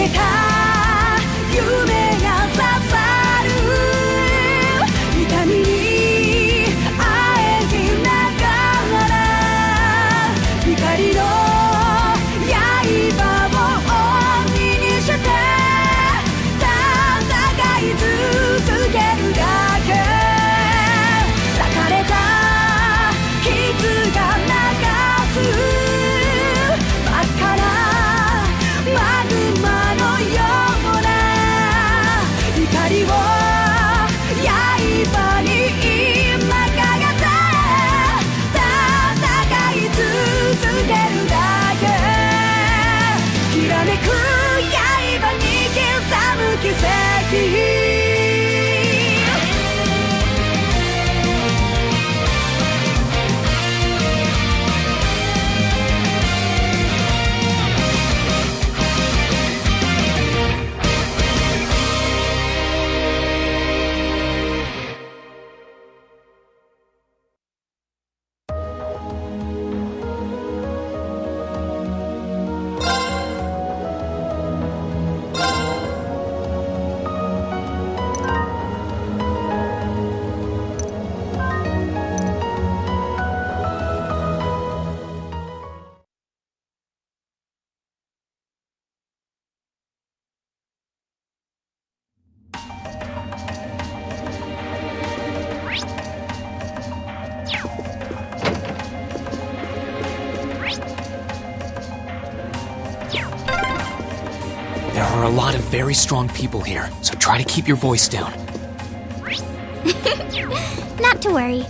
けた夢が刺さる痛みにあえぎながら光の刃を鬼にして戦い続けるだけ裂かれた傷が流す真っ赤なマグマのような光を刃に今かがって戦い続けるだけきらめく刃に刻む奇跡There are a lot of very strong people here, so try to keep your voice down. Not to worry.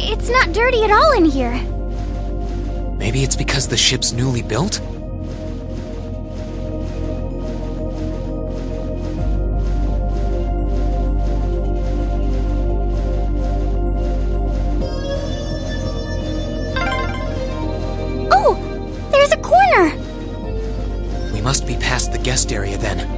It's not dirty at all in here. Maybe it's because the ship's newly built? Oh! There's a corner! We must be past the guest area then.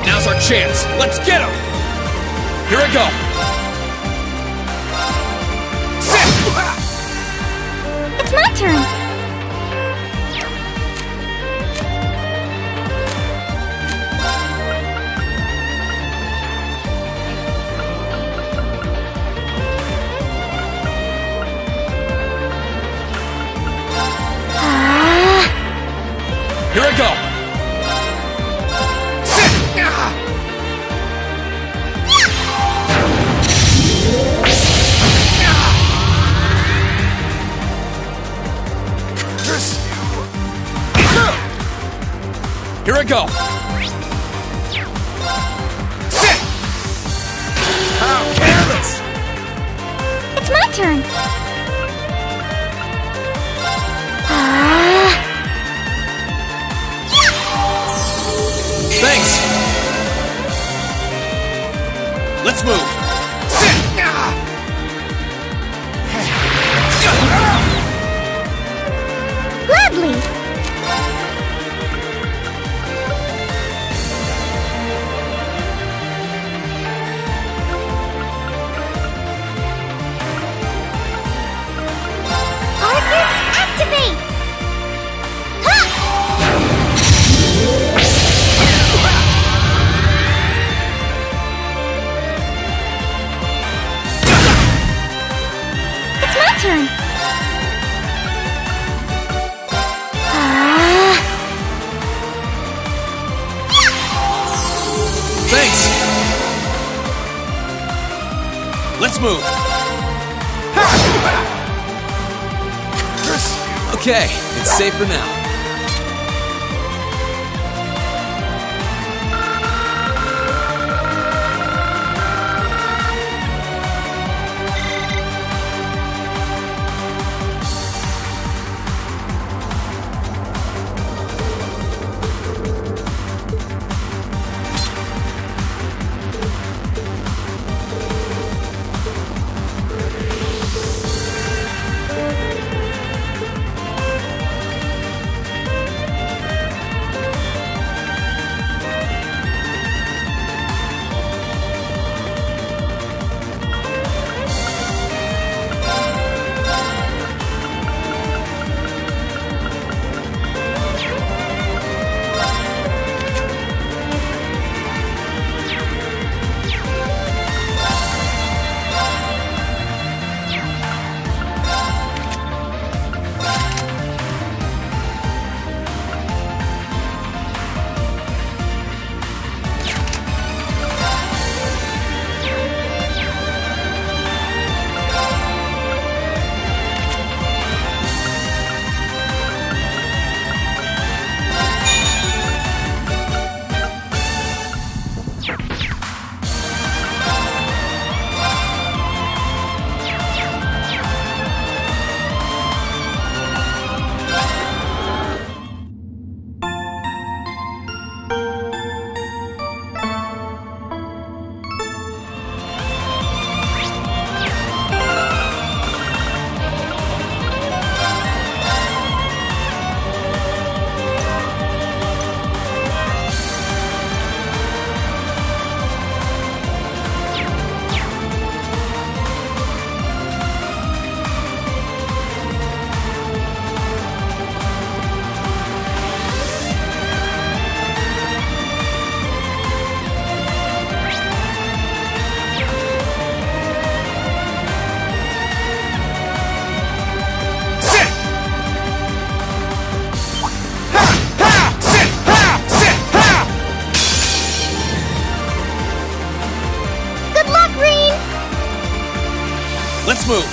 Now's our chance. Let's get him! Here we go! It's my turn! Here I go! Sit! Here I go! Sit! How careless! It's my turn. Thanks! Let's move! Sit! Gladly. Arcus, activate! Ha! It's my turn. Thanks! Let's move! Okay, it's safe for now. Let's move.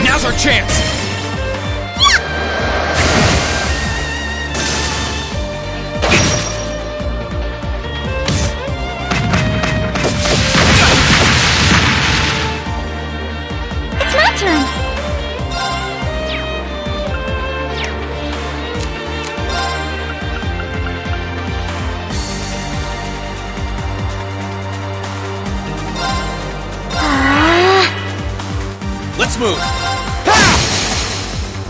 Now's our chance. It's my turn. Let's move.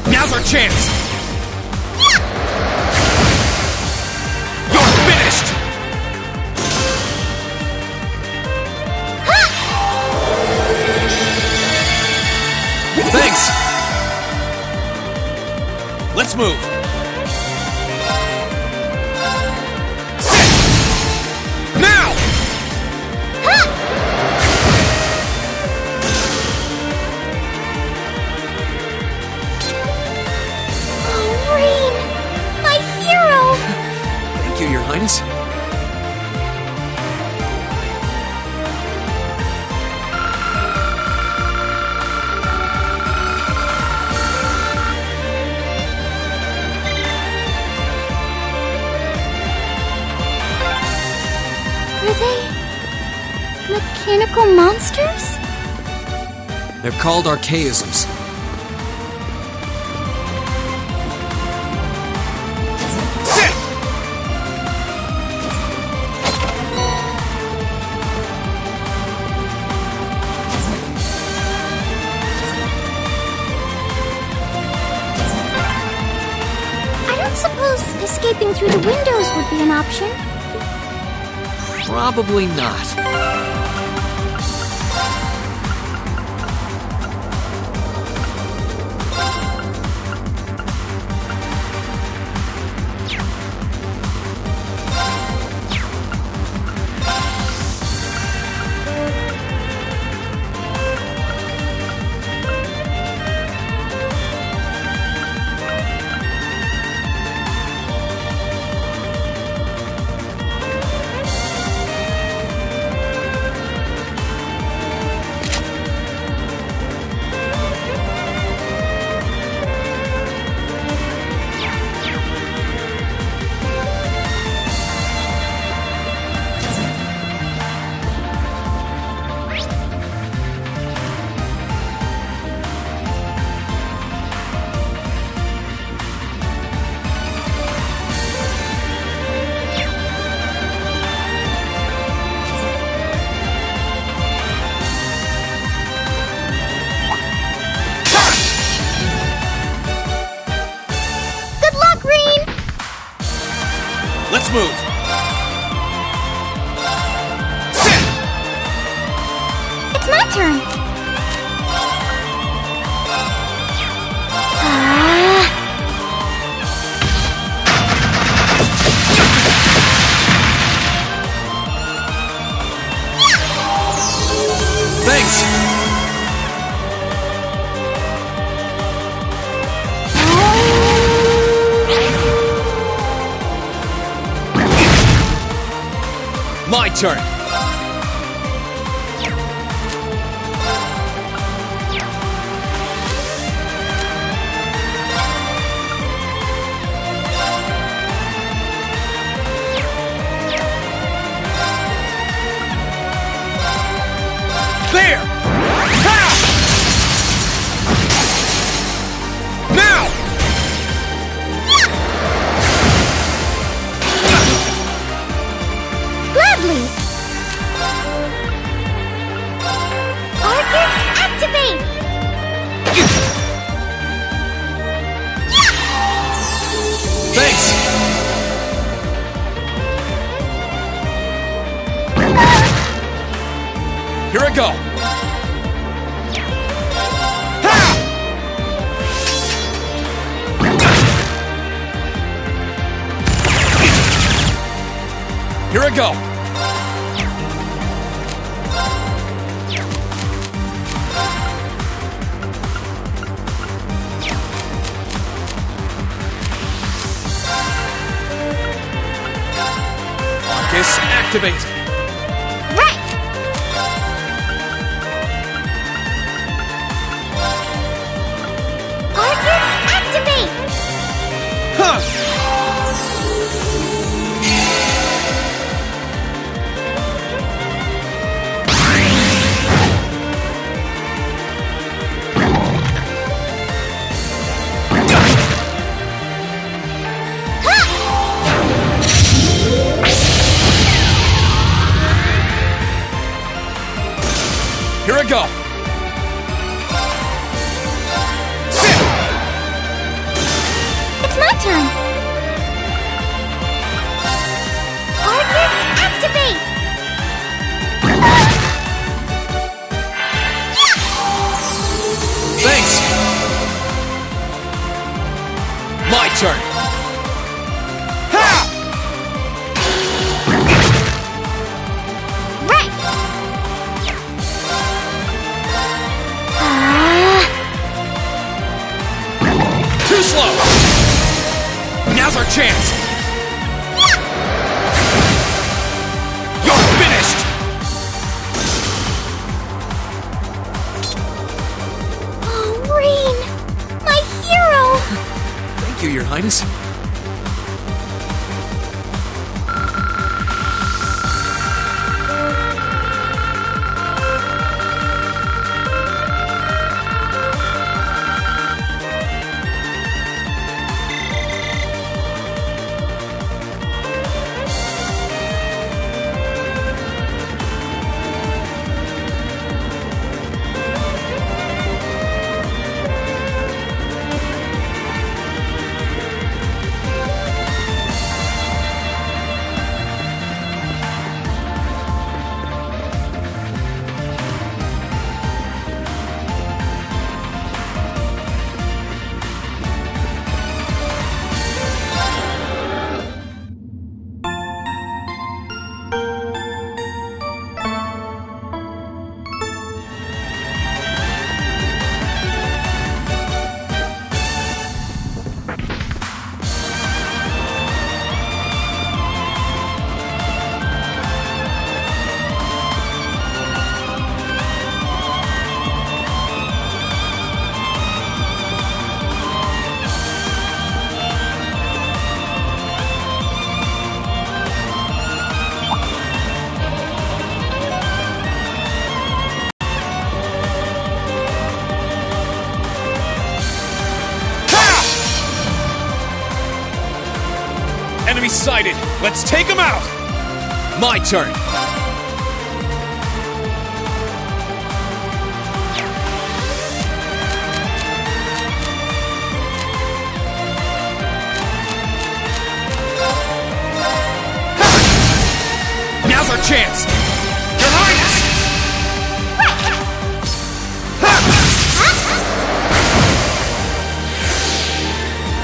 Now's our chance. You're finished. Thanks. Let's move. Sit. Now. Mechanical monsters? They're called archaisms. Sit! I don't suppose escaping through the windows would be an option. Probably not. Good luck, Green! Let's move! Sit! It's my turn. Thanks! My turn! There! Ha! Now! Gladly! Arcus, activate! Thanks! Here I go! Ha! Here I go! Arcus, activate! Right! Arcus, activate! Huh! Here I go! Sit! It's my turn. Arcus, activate! Thanks! My turn! Ha! Right! Too slow! Now's our chance! You're finished! Oh, Rain! My hero! Thank you, Your Highness. excited! Let's take him out! My turn! Now's our chance! Your Highness!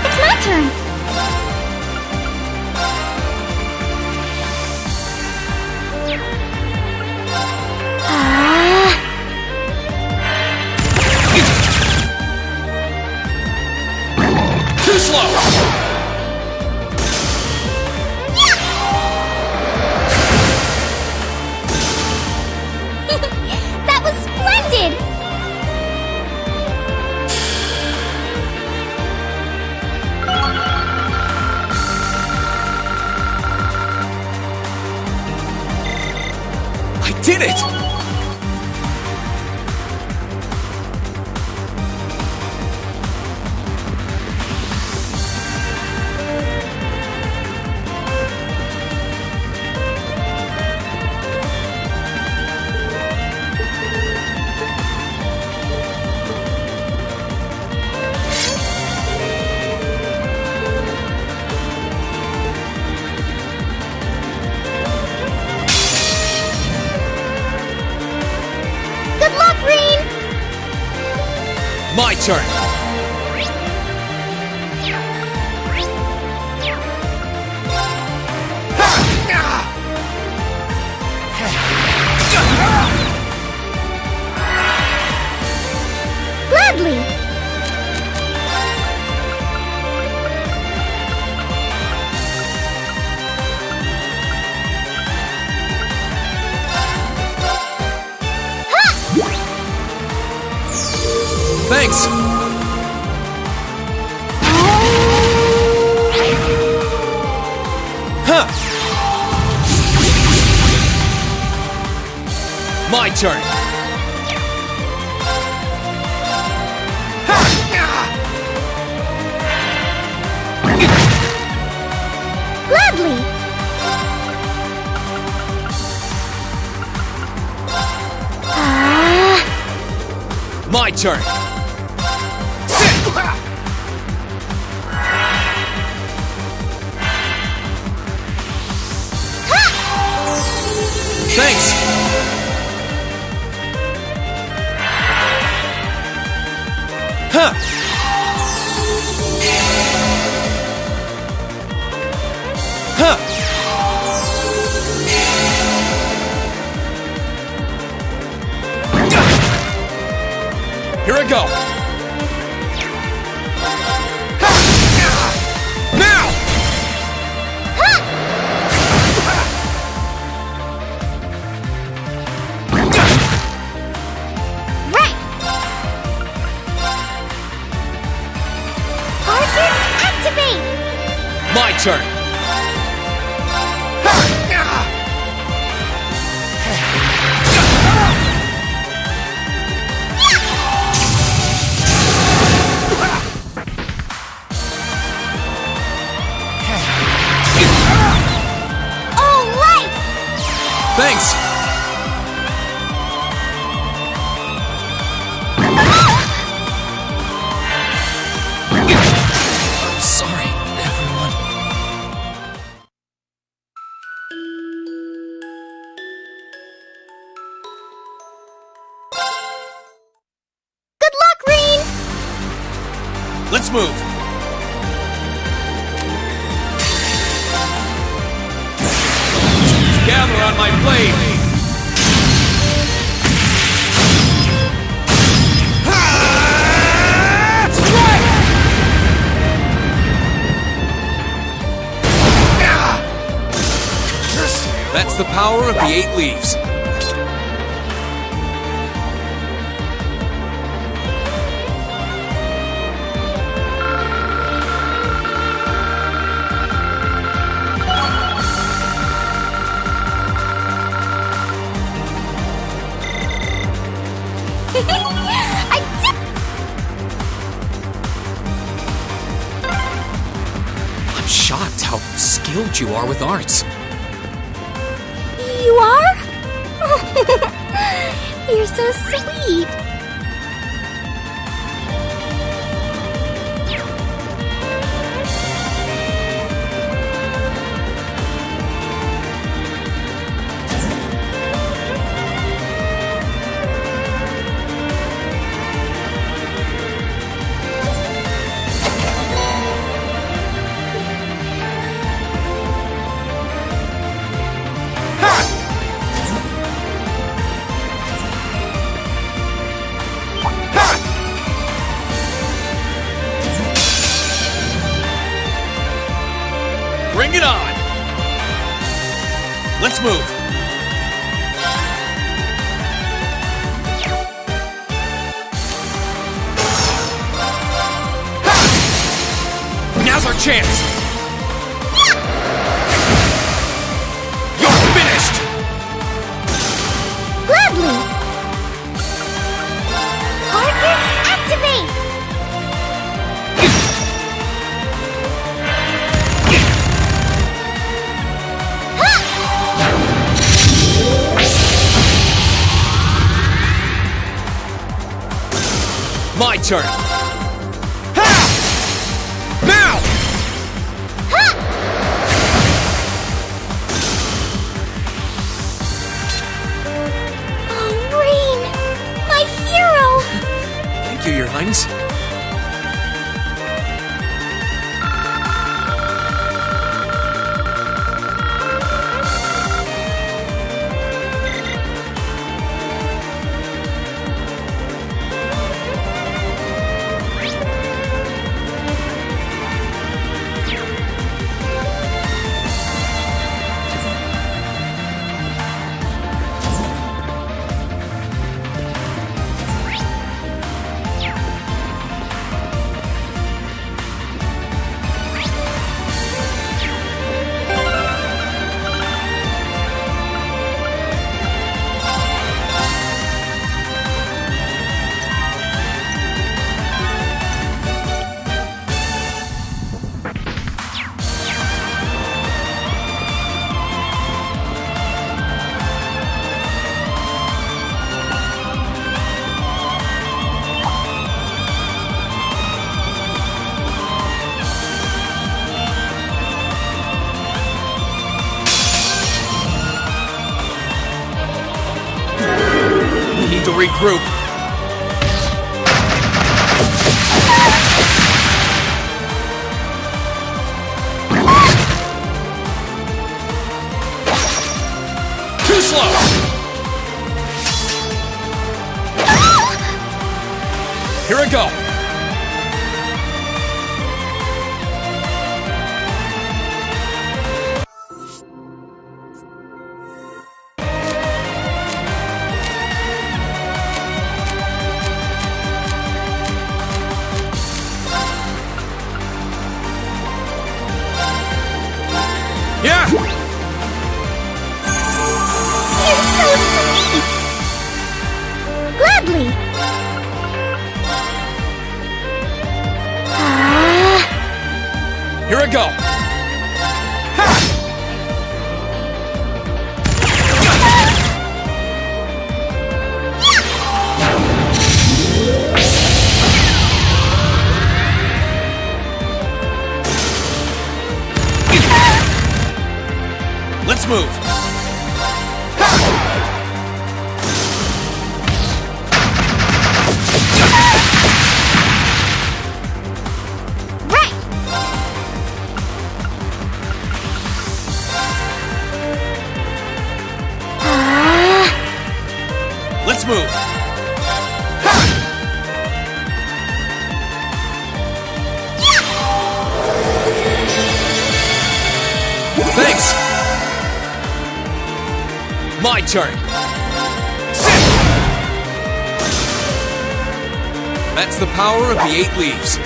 It's my turn. Too slow! That was splendid! I did it! Good luck, Green! My turn! Gladly! Thanks! Huh! My turn! Gladly! My turn! Thanks! Huh! Huh! Here I go! Now! Right! Arcus, activate! My turn! All right! Thanks! I'm sorry, everyone. Good luck, Green! Let's move! Gather on my blade! That's the power of the 8 leaves. I did! I'm shocked how skilled you are with arts. You are? You're so sweet. Bring it on! Let's move! Ha! Now's our chance! You're finished! Gladly! Arcus, activate! My turn! Ha! Now! Oh, Rain! My hero! Thank you, Your Highness. Need to regroup. Too slow! Here I go! Yeah! You're so sweet! Gladly! Here I go! Ha! Let's move! Right! Let's move! Thanks! My turn! Sit! That's the power of the 8 leaves.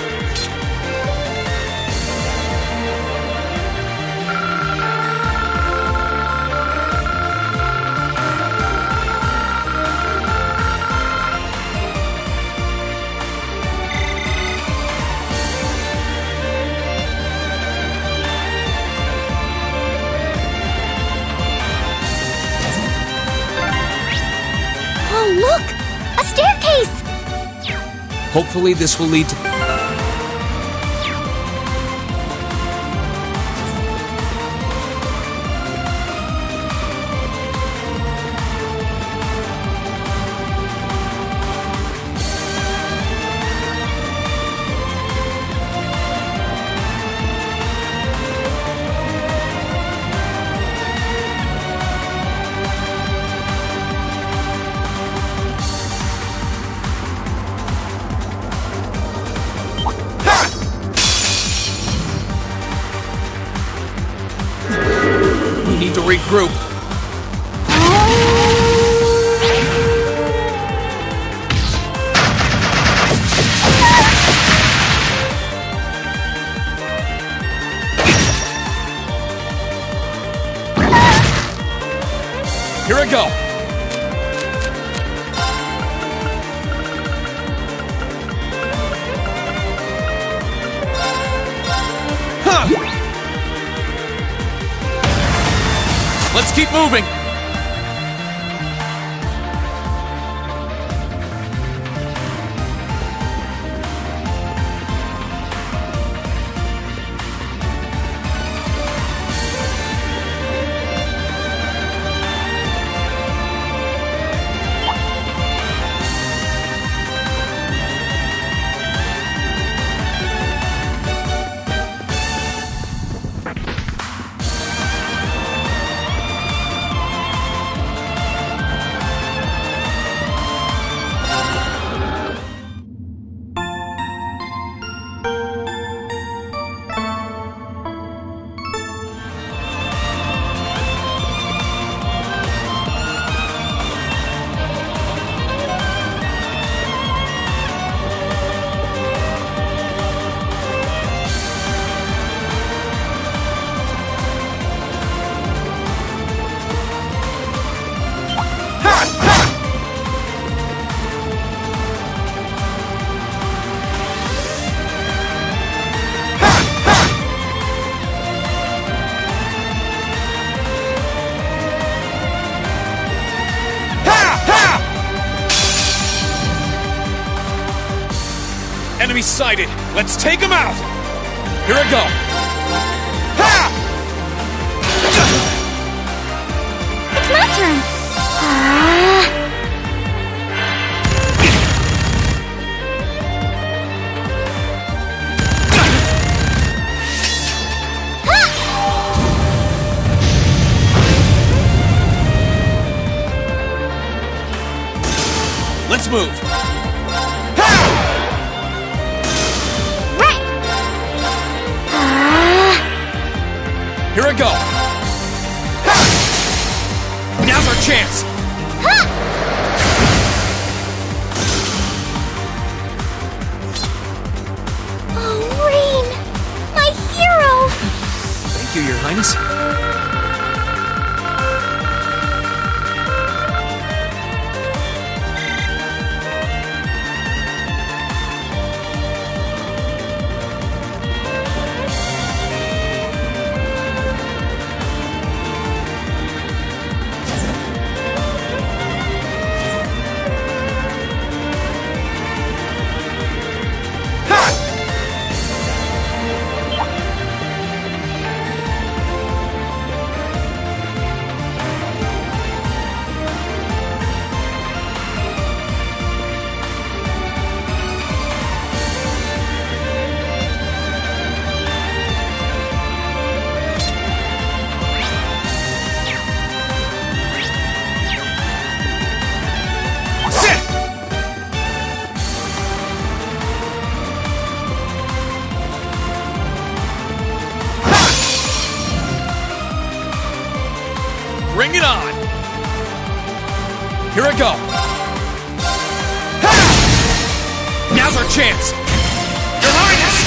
Hopefully this will lead to... We need to regroup. Here I go. Let's keep moving! Enemy sighted! Let's take him out! Here I go! Ha! It's my turn. Let's move! Here I go! Now's our chance! Oh, Rain! My hero! Thank you, Your Highness. Bring it on! Here I go! Ha! Now's our chance! Your Highness!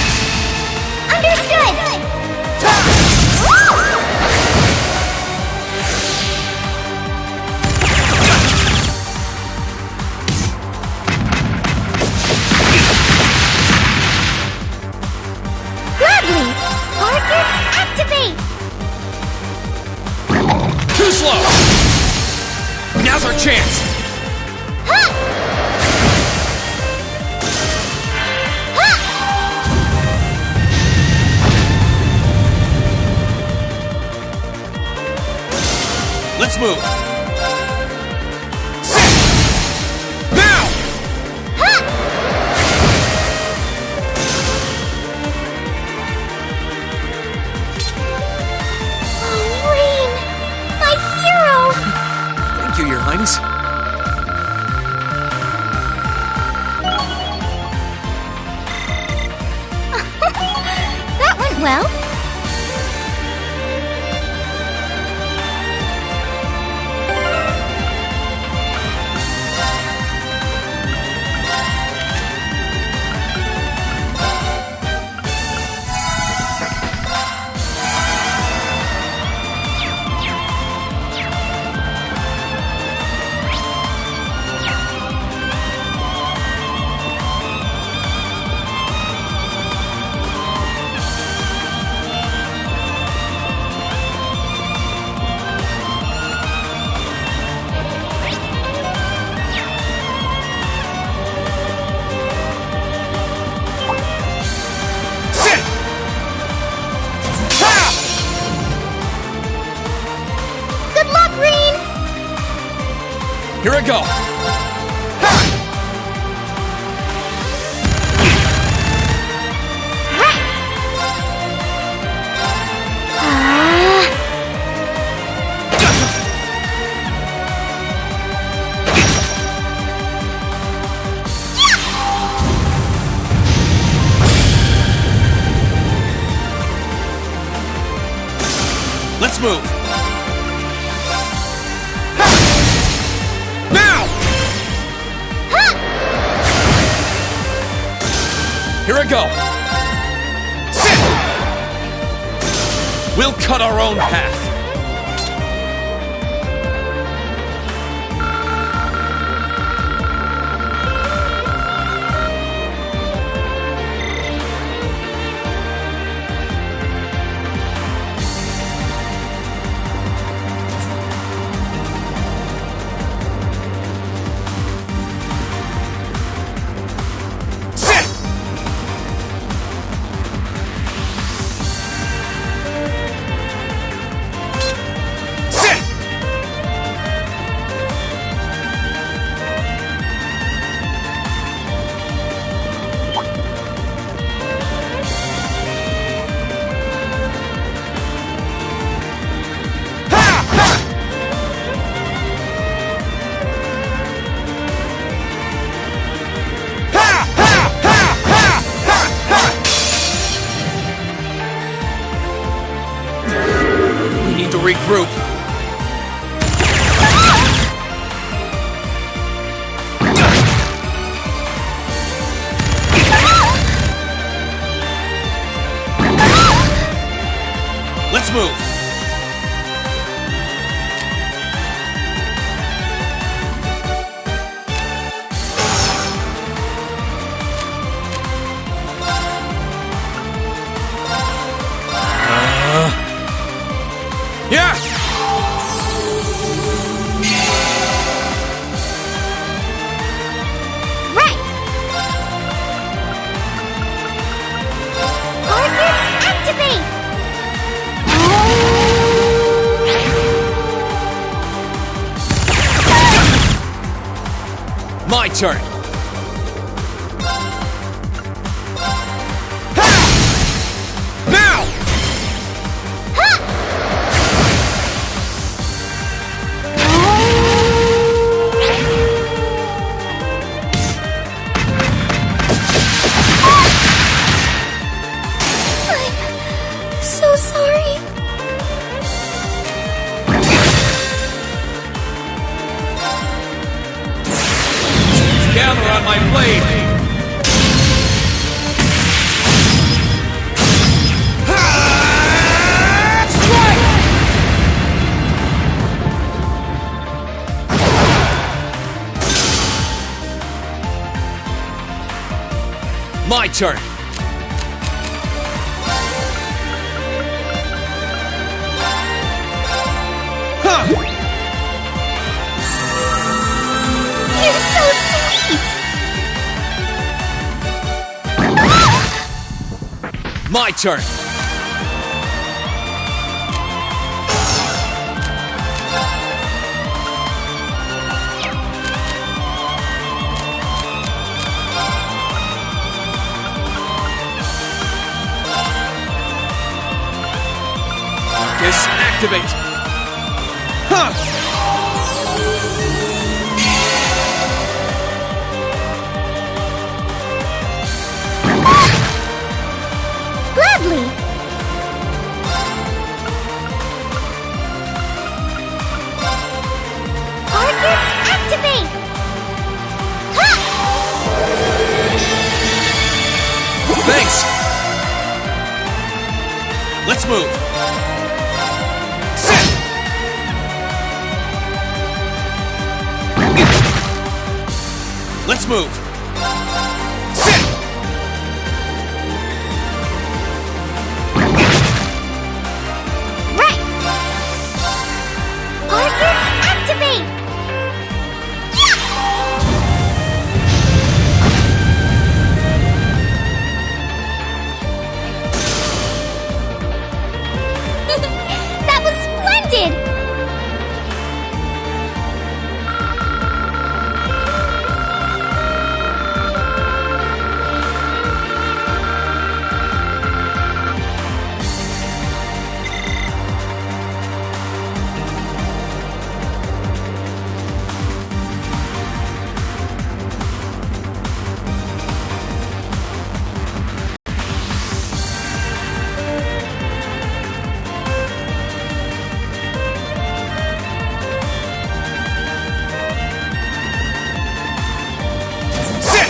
Understood! Gladly! Arcus, activate! Too slow! Now's our chance! Well? Here I go! Let's move! Here I go! Sit! We'll cut our own path. To regroup. Let's move. Yeah! Right! Arcus, activate! My turn. Now! So sorry. Gather on my blade! Strike! My turn! You're so sweet! My turn! Activate! Huh! Gladly! Thanks! Let's move! Sit! Let's move! Sit! Right! Arcus, activate! That was splendid! Sit!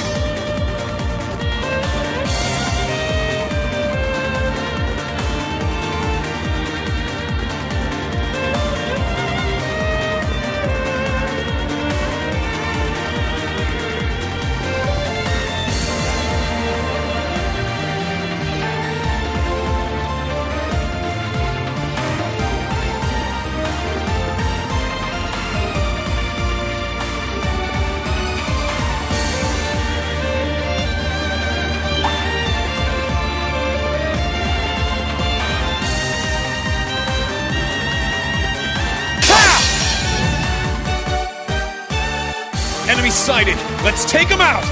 Enemy sighted! Let's take him out!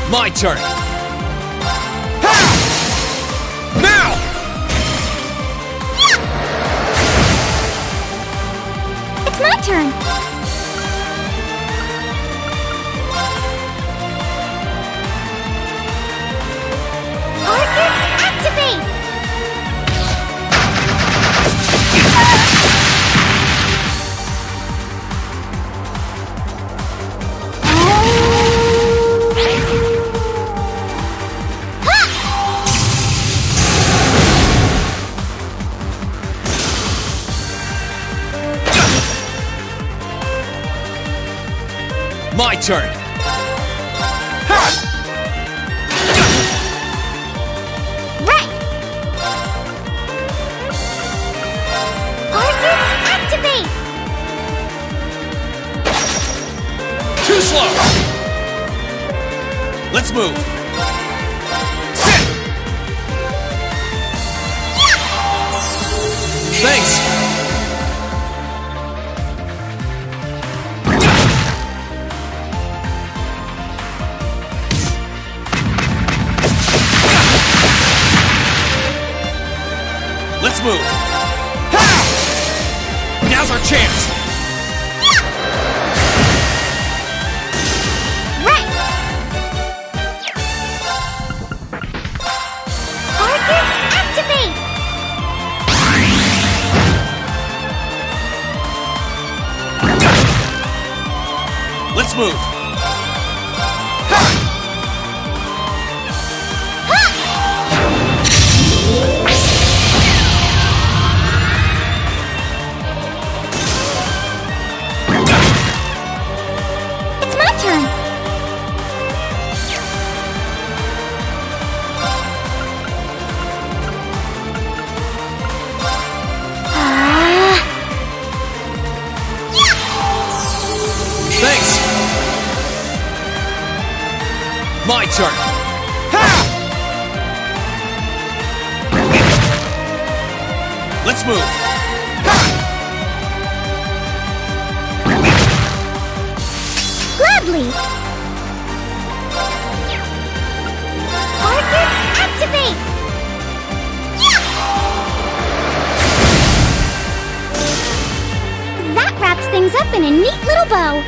My turn. Ha! Now! It's my turn. Arcus, activate! My turn. Right! Arcus, activate! Too slow! Let's move! Sit! Thanks. Let's move! Ha! Now's our chance! Right! Arcus, activate! Let's move! It's my turn. Thanks. My turn. Ha! Let's move! Ha! Gladly. Arcus, activate! That wraps things up in a neat little bow.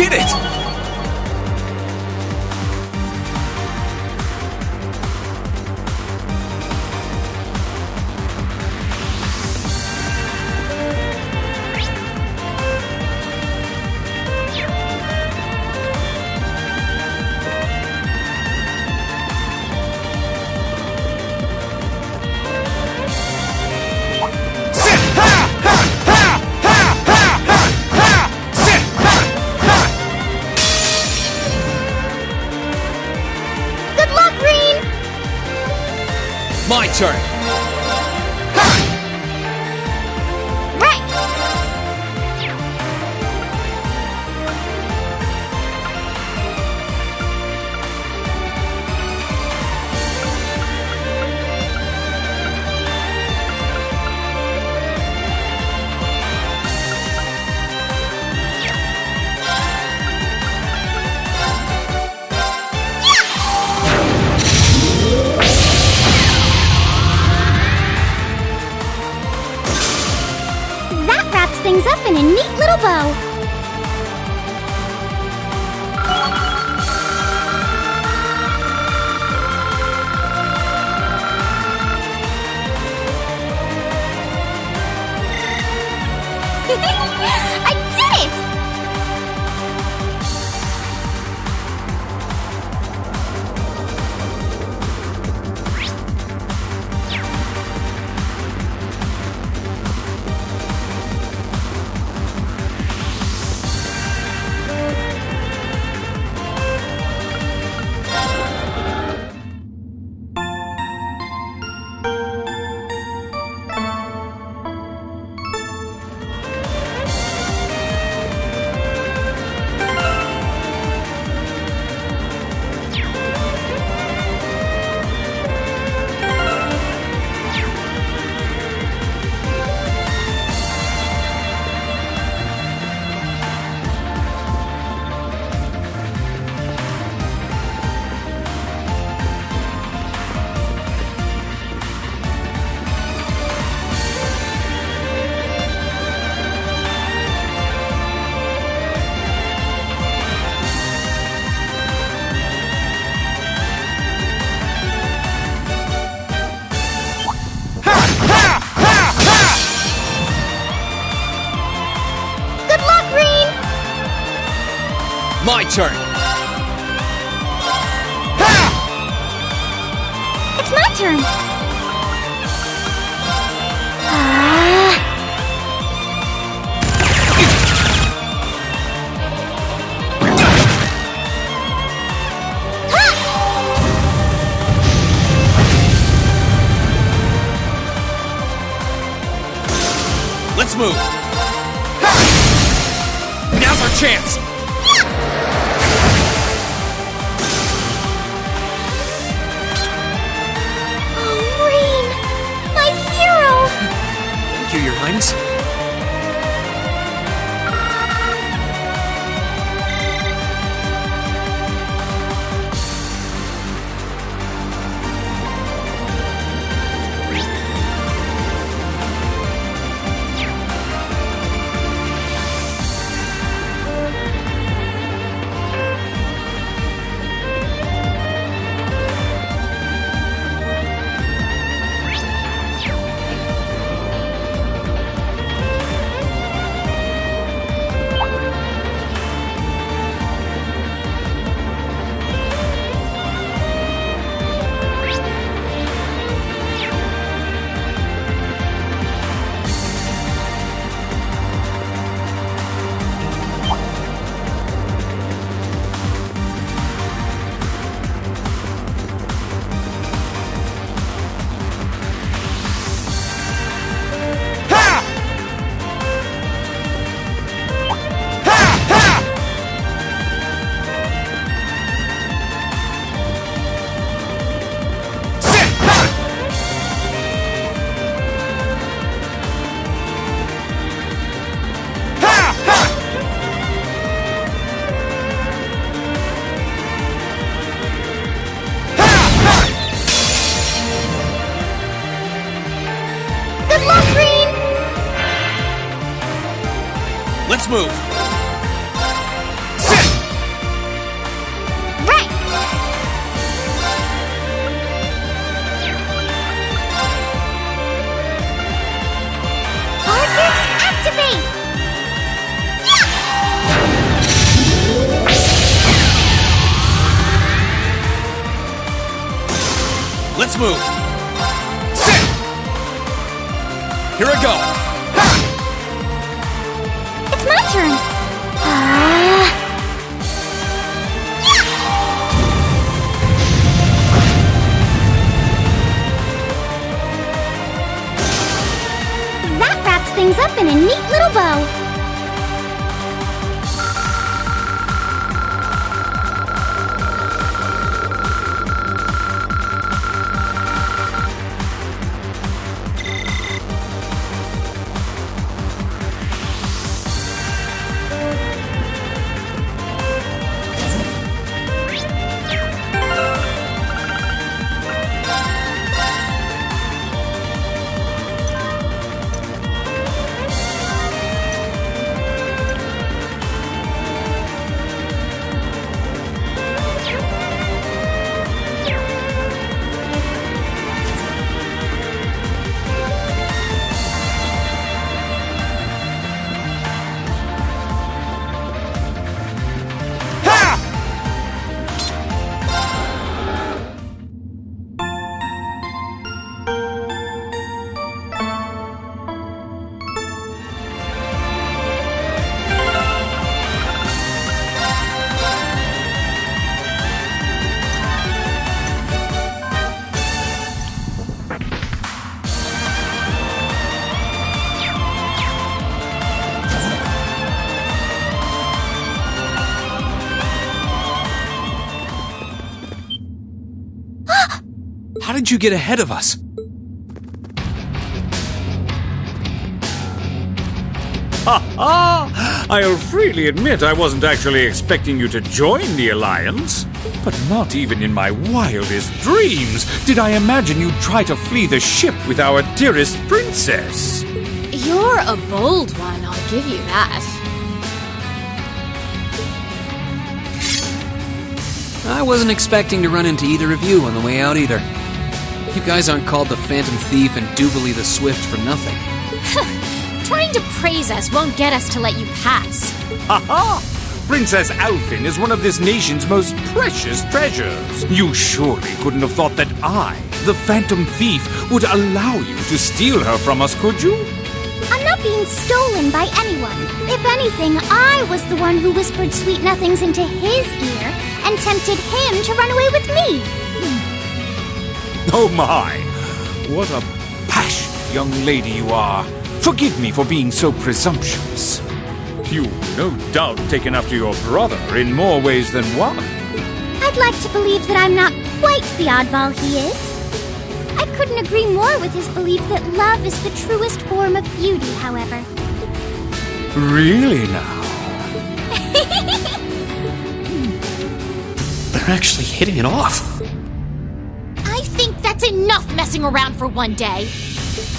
did it! My turn! Right! That wraps things up in a neat little bow. I did it! My turn! It's my turn. Let's move! Now's our chance! Thank you, Your Highness. Let's move. Sit! move. Sit! Here I go. Ha! It's my turn. That wraps things up in a neat little bow. How did you get ahead of us? I'll freely admit I wasn't actually expecting you to join the Alliance. But not even in my wildest dreams did I imagine you'd try to flee the ship with our dearest princess. You're a bold one, I'll give you that. I wasn't expecting to run into either of you on the way out either. You guys aren't called the Phantom Thief and Doobly the Swift for nothing. Trying to praise us won't get us to let you pass. Ha! Princess Alfin is one of this nation's most precious treasures. You surely couldn't have thought that I, the Phantom Thief, would allow you to steal her from us, could you? I'm not being stolen by anyone. If anything, I was the one who whispered sweet nothings into his ear and tempted him to run away with me. Oh my! What a passionate young lady you are. Forgive me for being so presumptuous. You've no doubt taken after your brother in more ways than one. I'd like to believe that I'm not quite the oddball he is. I couldn't agree more with his belief that love is the truest form of beauty, however. Really now? They're actually hitting it off. I think that's enough messing around for one day.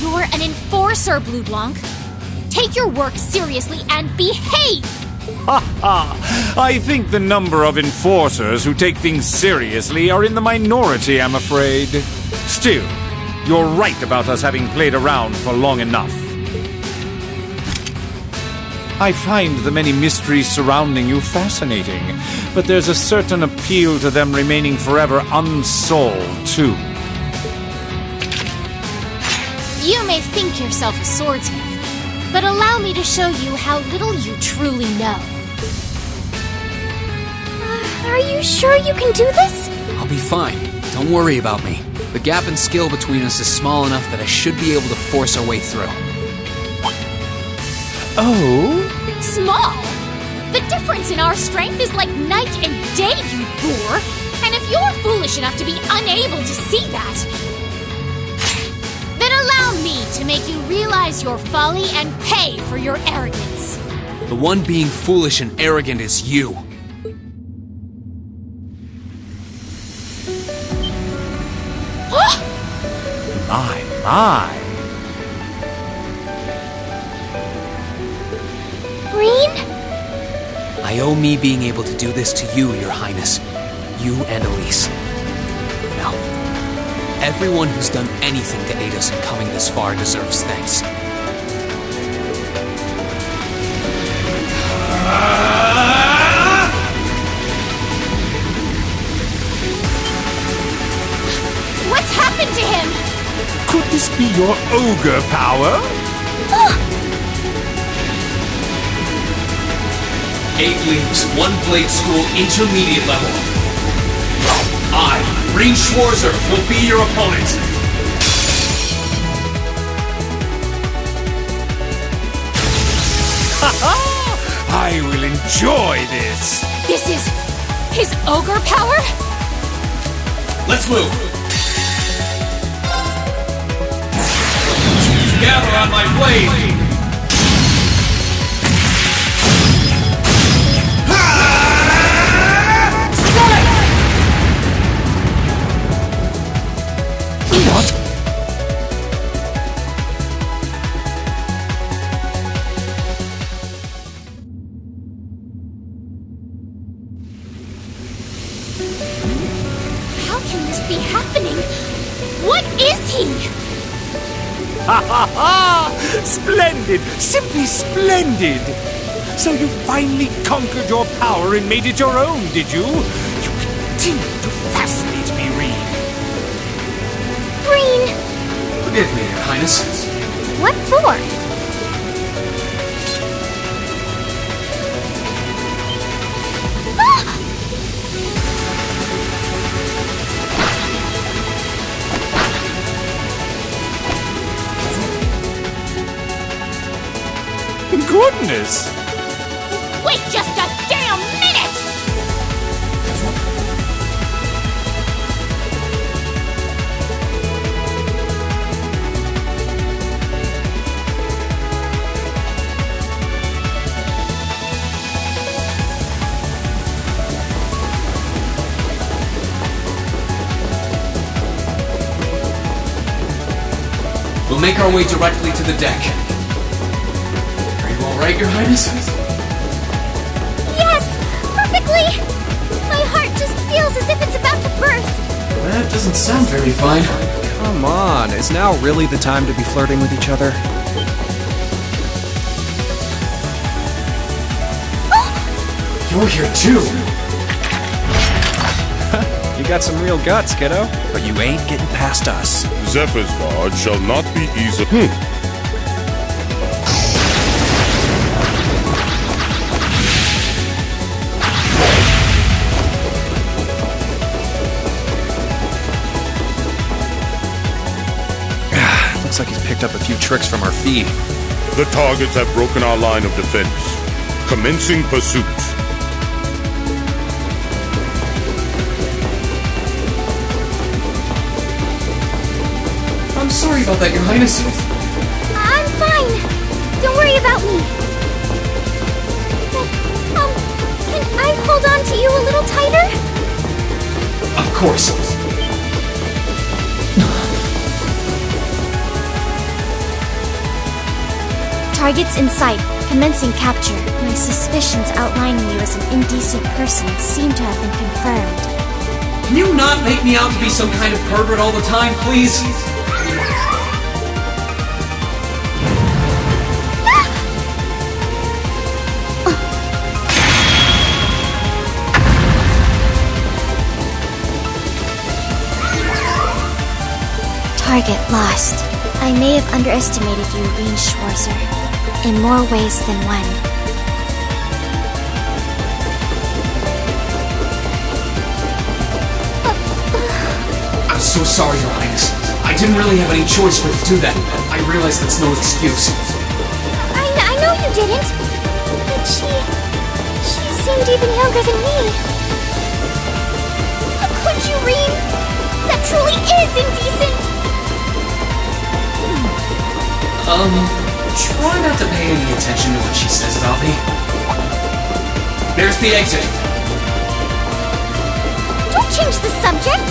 You're an enforcer, Blue Blanc. Take your work seriously and behave! Ha ha! I think the number of enforcers who take things seriously are in the minority, I'm afraid. Still, you're right about us having played around for long enough. I find the many mysteries surrounding you fascinating, but there's a certain appeal to them remaining forever unsolved, too. You may think yourself a swordsman, but allow me to show you how little you truly know. Are you sure you can do this? I'll be fine. Don't worry about me. The gap in skill between us is small enough that I should be able to force our way through. Oh? Small? The difference in our strength is like night and day, you boor! And if you're foolish enough to be unable to see that, then allow me to make you realize your folly and pay for your arrogance. The one being foolish and arrogant is you. My. Green? I owe me being able to do this to you, Your Highness. You and Elise. Now, everyone who's done anything to aid us in coming this far deserves thanks. What's happened to this be your ogre power? 8 leagues, 1 blade school, intermediate level. I, Green Schwarzer, will be your opponent. I will enjoy this. This is his ogre power? Let's move. Gather on my blade. What? How can this be happening? What is he? Ha ha ha! Splendid! Simply splendid! So you finally conquered your power and made it your own, did you? You continue to fascinate me, Reed. Green! Forgive me, Your Highness. What for? Goodness! Wait just a damn minute! We'll make our way directly to the deck. Are you all right, Your Highness? Yes! Perfectly! My heart just feels as if it's about to burst. That doesn't sound very fine. Come on, is now really the time to be flirting with each other? You're here too. You got some real guts, kiddo. But you ain't getting past us. Zephyr's guard shall not be easy. Looks like he's picked up a few tricks from our feed. The targets have broken our line of defense. Commencing pursuit. I'm sorry about that, Your Highness. I'm fine. Don't worry about me. But, can I hold on to you a little tighter? Of course. Targets in sight. Commencing capture. My suspicions outlining you as an indecent person seem to have been confirmed. Can you not make me out to be some kind of pervert all the time, please? Target lost. I may have underestimated you, Reen Schwarzer, in more ways than one. I'm so sorry, Your Highness. I didn't really have any choice but to do that. I realize that's no excuse. I know you didn't. But she seemed even younger than me. How could you, Reem? That truly is indecent. Try not to pay any attention to what she says about me. There's the exit. Don't change the subject.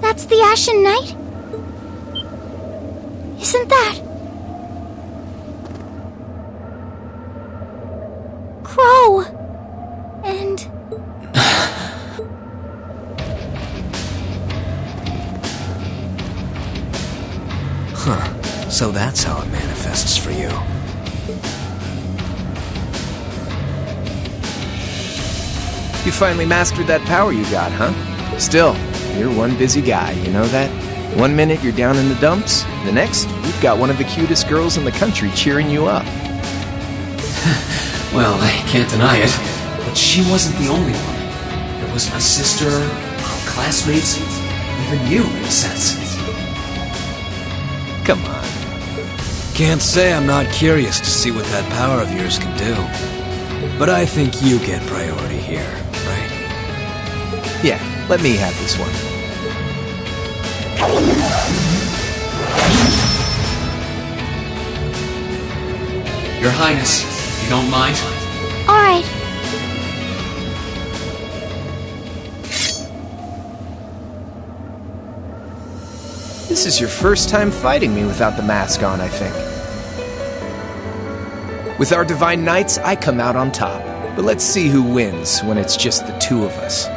That's the Ashen Knight? Isn't that... Crow? And... Huh. So that's how it manifests for you. You finally mastered that power you got, huh? Still, you're one busy guy, you know that? One minute you're down in the dumps, the next, you've got one of the cutest girls in the country cheering you up. Well, I can't deny it, but she wasn't the only one. There was my sister, our classmates, even you, in a sense. Come on. Can't say I'm not curious to see what that power of yours can do. But I think you get priority here, right? Yeah, let me have this one. Your Highness, if you don't mind. Alright. This is your first time fighting me without the mask on, I think. With our Divine Knights, I come out on top. But let's see who wins when it's just the two of us.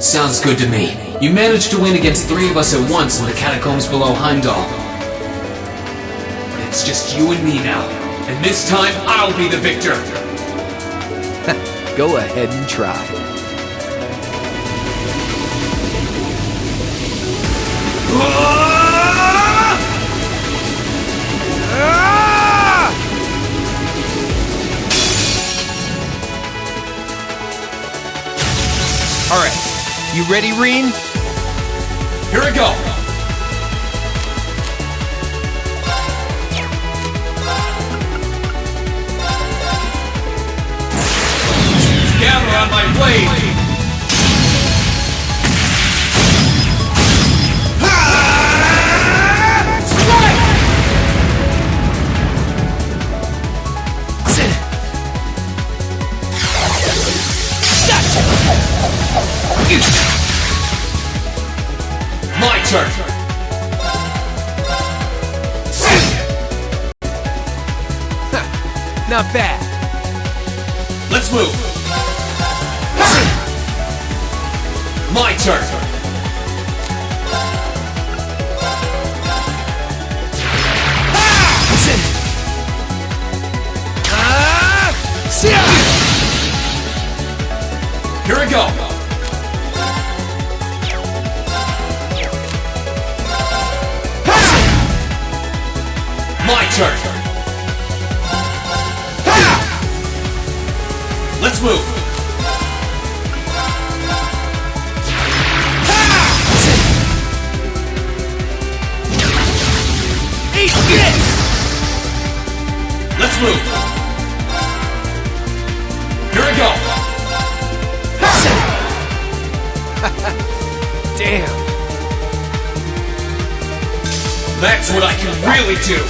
Sounds good to me. You managed to win against 3 of us at once in the catacombs below Heimdall. But it's just you and me now. And this time, I'll be the victor! Go ahead and try. Alright, you ready, Reen? Here we go! Gather on my blade! My turn! Not bad. Let's move! My turn! Here we go! My turn! Let's move! Eat this! Let's move! Here we go! Damn. That's what I can really do!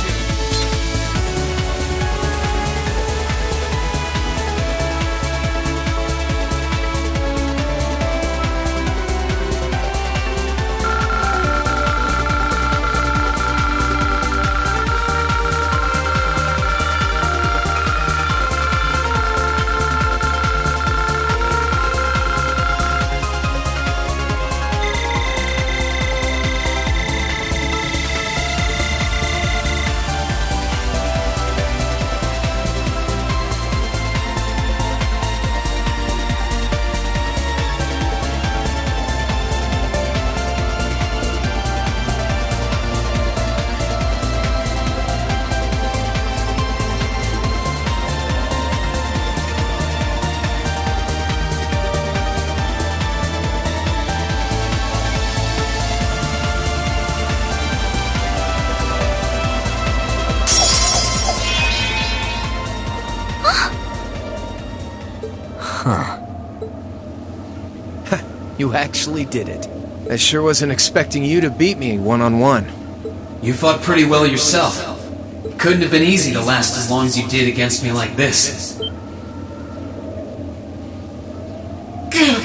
You actually did it. I sure wasn't expecting you to beat me one-on-one. You fought pretty well yourself. Couldn't have been easy to last as long as you did against me like this. Reen!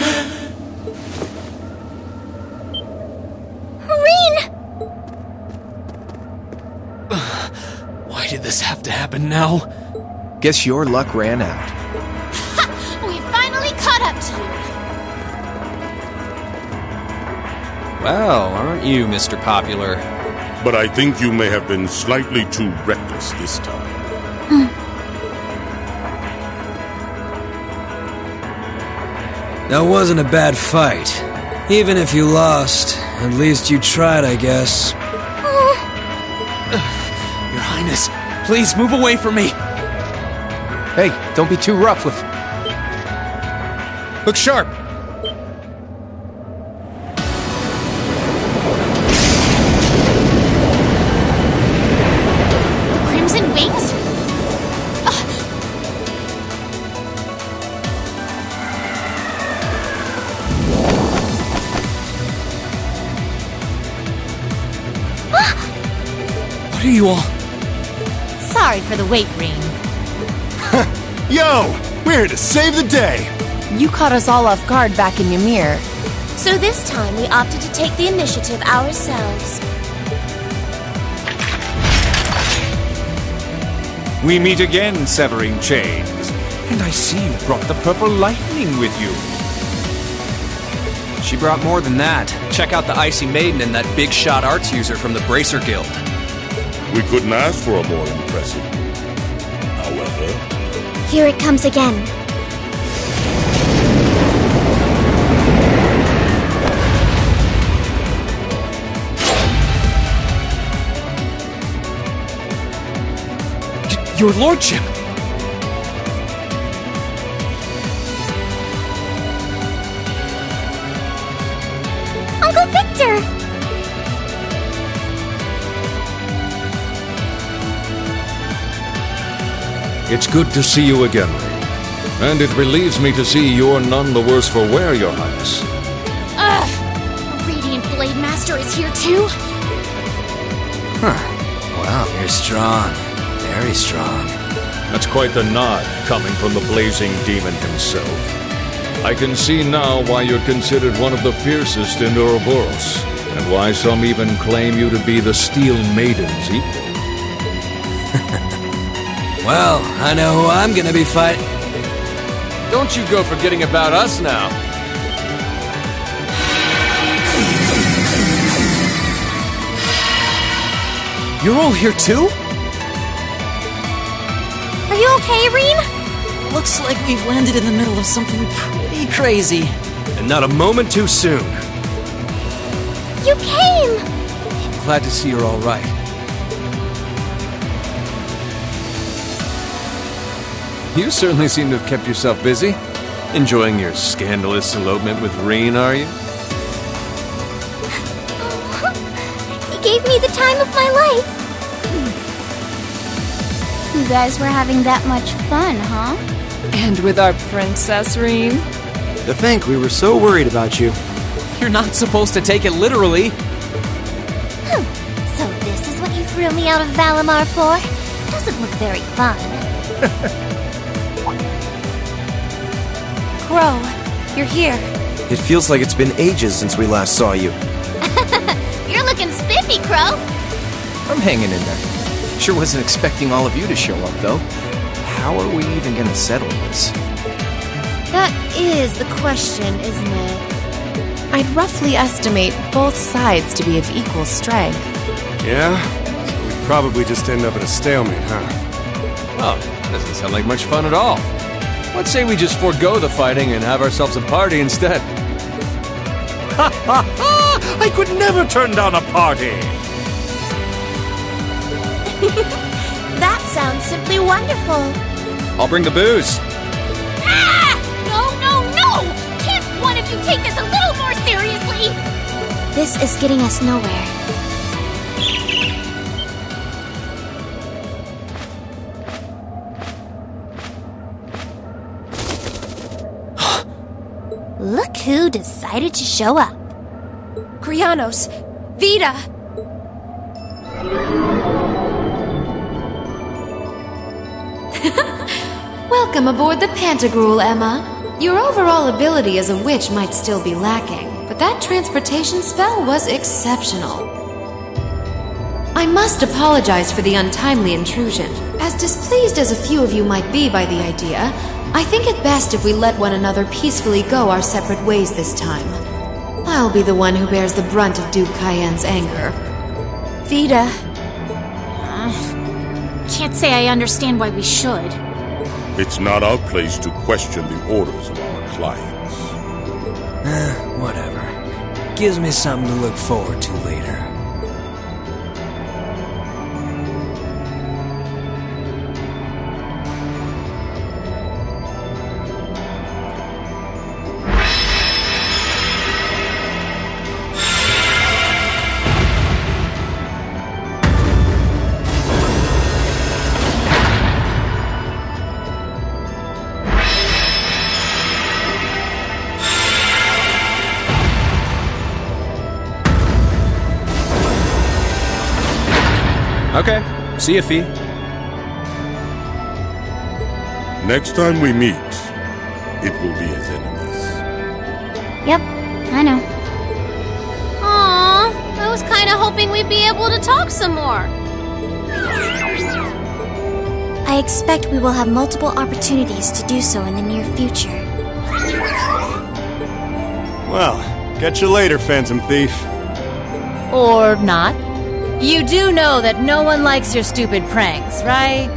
Why did this have to happen now? Guess your luck ran out. We finally caught up to you. Well, aren't you, Mr. Popular? But I think you may have been slightly too reckless this time. That wasn't a bad fight. Even if you lost, at least you tried, I guess. Your Highness, please move away from me. Hey, don't be too rough with... Look sharp. Crimson wings? What are you all? Sorry for the wait, Rean. Yo! We're here to save the day! You caught us all off guard back in Ymir. So this time we opted to take the initiative ourselves. We meet again, severing chains. And I see you brought the purple lightning with you. She brought more than that. Check out the Icy Maiden and that big shot arts user from the Bracer Guild. We couldn't ask for a more impressive. However... Here it comes again. Your lordship! Uncle Victor! It's good to see you again, Ray. And it relieves me to see you're none the worse for wear, Your Highness. Ugh! The Radiant Blade Master is here too? Huh. Wow, you're strong. Very strong. That's quite the nod, coming from the blazing demon himself. I can see now why you're considered one of the fiercest in Ouroboros, and why some even claim you to be the Steel Maiden's equal. Well, I know who I'm gonna be fighting. Don't you go forgetting about us now. You're all here too? Are you okay, Rean? Looks like we've landed in the middle of something pretty crazy. And not a moment too soon. You came! Glad to see you're all right. You certainly seem to have kept yourself busy. Enjoying your scandalous elopement with Rean, are you? He gave me the time of my life. You guys were having that much fun, huh? And with our princess, Rean? To think we were so worried about you. You're not supposed to take it literally. So this is what you threw me out of Valimar for? Doesn't look very fun. Crow, you're here. It feels like it's been ages since we last saw you. You're looking spiffy, Crow. I'm hanging in there. Sure wasn't expecting all of you to show up, though. How are we even gonna settle this? That is the question, isn't it? I'd roughly estimate both sides to be of equal strength. Yeah? So we'd probably just end up at a stalemate, huh? Oh, doesn't sound like much fun at all. Let's say we just forego the fighting and have ourselves a party instead. Ha ha ha! I could never turn down a party! That sounds simply wonderful. I'll bring the booze. Ah! No, no, no! Can't one of you take this a little more seriously? This is getting us nowhere. Look who decided to show up. Krianos! Vita! Welcome aboard the Pantagruel, Emma. Your overall ability as a witch might still be lacking, but that transportation spell was exceptional. I must apologize for the untimely intrusion. As displeased as a few of you might be by the idea, I think it best if we let one another peacefully go our separate ways this time. I'll be the one who bears the brunt of Duke Cayenne's anger. Vita. Can't say I understand why we should. It's not our place to question the orders of our clients. Whatever. Gives me something to look forward to later. Okay, see ya, Fee. Next time we meet, it will be as enemies. Yep, I know. Aww, I was kind of hoping we'd be able to talk some more. I expect we will have multiple opportunities to do so in the near future. Well, catch you later, Phantom Thief. Or not. You do know that no one likes your stupid pranks, right?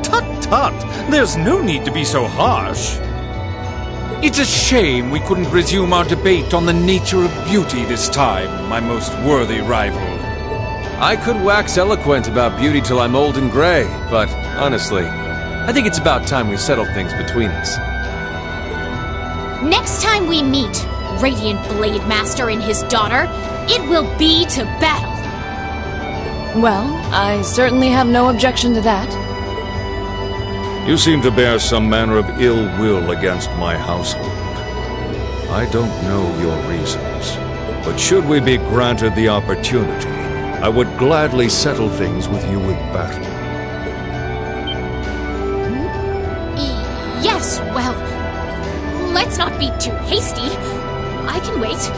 Tut tut! There's no need to be so harsh. It's a shame we couldn't resume our debate on the nature of beauty this time, my most worthy rival. I could wax eloquent about beauty till I'm old and gray, but honestly, I think it's about time we settled things between us. Next time we meet, Radiant Blade Master and his daughter, it will be to battle. Well, I certainly have no objection to that. You seem to bear some manner of ill will against my household. I don't know your reasons, but should we be granted the opportunity, I would gladly settle things with you in battle. Yes, well, let's not be too hasty. I can wait.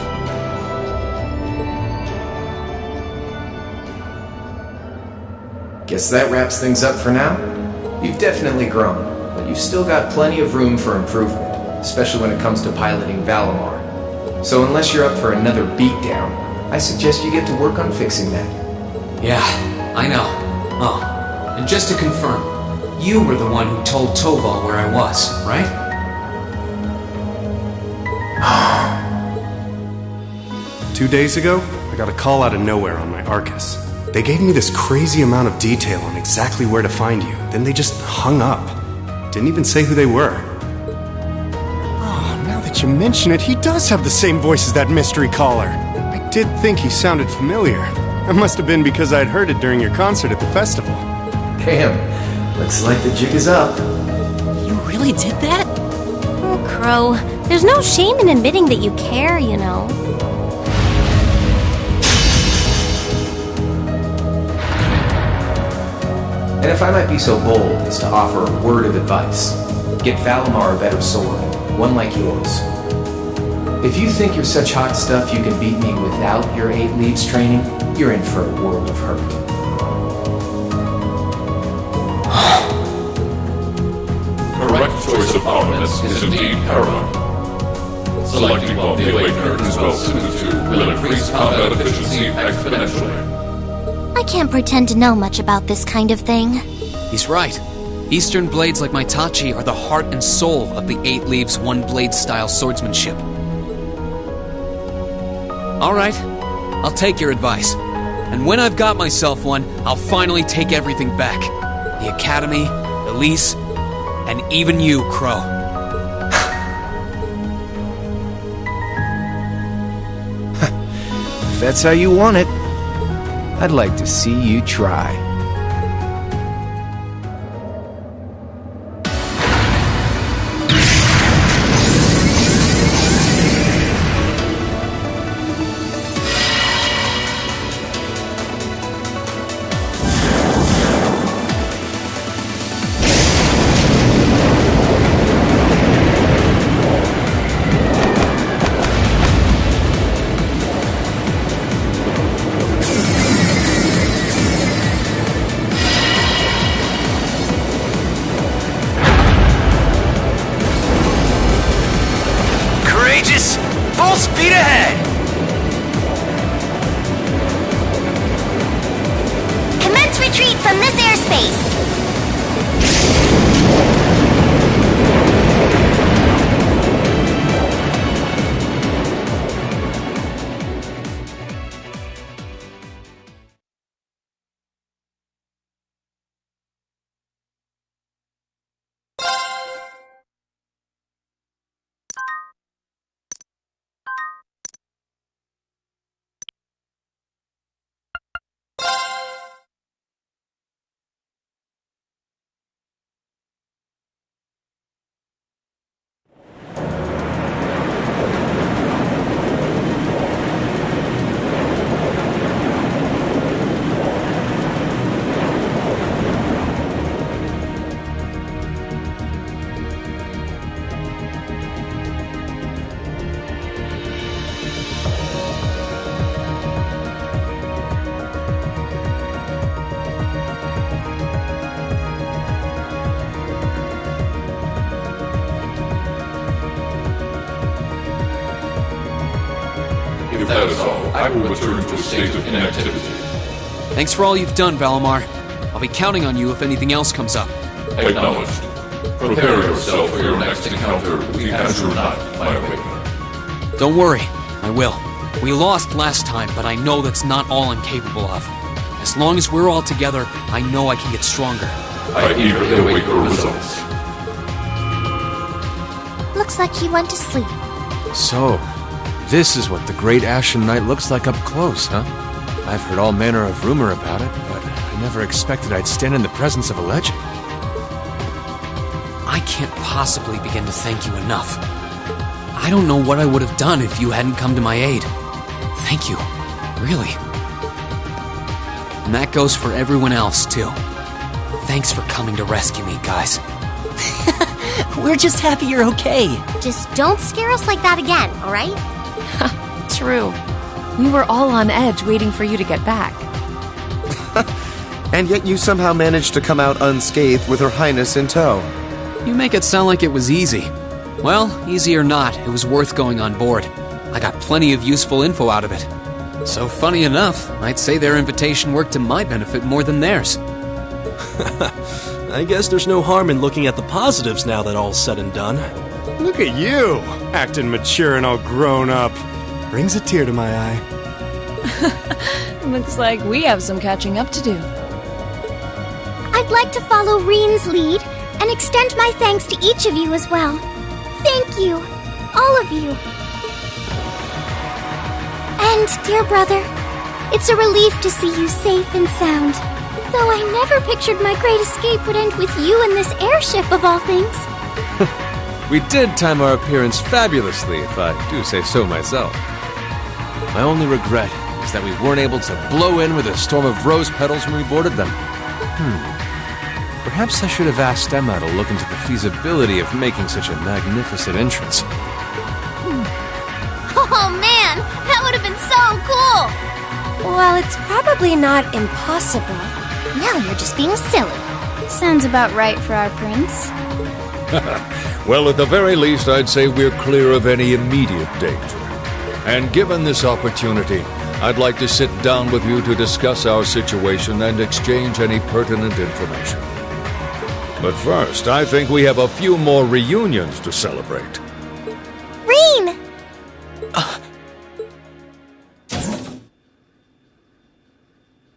Guess that wraps things up for now. You've definitely grown, but you've still got plenty of room for improvement, especially when it comes to piloting Valimar. So unless you're up for another beatdown, I suggest you get to work on fixing that. Yeah, I know. Oh, and just to confirm, you were the one who told Toval where I was, right? 2 days ago, I got a call out of nowhere on my Arcus. They gave me this crazy amount of detail on exactly where to find you, then they just hung up. Didn't even say who they were. Oh, now that you mention it, he does have the same voice as that mystery caller. I did think he sounded familiar. That must have been because I'd heard it during your concert at the festival. Damn, looks like the jig is up. You really did that? Oh, Crow, there's no shame in admitting that you care, you know. And if I might be so bold as to offer a word of advice, get Valimar a better sword, one like yours. If you think you're such hot stuff you can beat me without your 8 leaves training, you're in for a world of hurt. Correct choice of armaments is indeed paramount. Selecting one the Awakener is well suited to will increase combat efficiency exponentially. I can't pretend to know much about this kind of thing. He's right. Eastern blades like my Tachi are the heart and soul of the 8 Leaves, 1 Blade style swordsmanship. Alright, I'll take your advice. And when I've got myself one, I'll finally take everything back. The Academy, Elise, and even you, Crow. If that's how you want it, I'd like to see you try. retreat from this airspace! If that is all, I will return to a state of inactivity. Thanks for all you've done, Valimar. I'll be counting on you if anything else comes up. Acknowledged. Prepare yourself for your next encounter with the Azure Knight, my awakener. Don't worry, I will. We lost last time, but I know that's not all I'm capable of. As long as we're all together, I know I can get stronger. I eagerly await your results. Looks like he went to sleep. So, this is what the Great Ashen Knight looks like up close, huh? I've heard all manner of rumor about it, but I never expected I'd stand in the presence of a legend. I can't possibly begin to thank you enough. I don't know what I would have done if you hadn't come to my aid. Thank you. Really. And that goes for everyone else, too. Thanks for coming to rescue me, guys. We're just happy you're okay. Just don't scare us like that again, alright? True. We were all on edge waiting for you to get back. And yet you somehow managed to come out unscathed with Her Highness in tow. You make it sound like it was easy. Well, easy or not, it was worth going on board. I got plenty of useful info out of it. So funny enough, I'd say their invitation worked to my benefit more than theirs. I guess there's no harm in looking at the positives now that all's said and done. Look at you, acting mature and all grown up. Brings a tear to my eye. Looks like we have some catching up to do. I'd like to follow Reen's lead and extend my thanks to each of you as well. Thank you, all of you. And, dear brother, it's a relief to see you safe and sound. Though I never pictured my great escape would end with you in this airship of all things. We did time our appearance fabulously, if I do say so myself. My only regret is that we weren't able to blow in with a storm of rose petals when we boarded them. Perhaps I should have asked Emma to look into the feasibility of making such a magnificent entrance. Oh man, that would have been so cool! Well, it's probably not impossible. Now you're just being silly. Sounds about right for our prince. Well, at the very least, I'd say we're clear of any immediate danger. And given this opportunity, I'd like to sit down with you to discuss our situation and exchange any pertinent information. But first, I think we have a few more reunions to celebrate. Reen!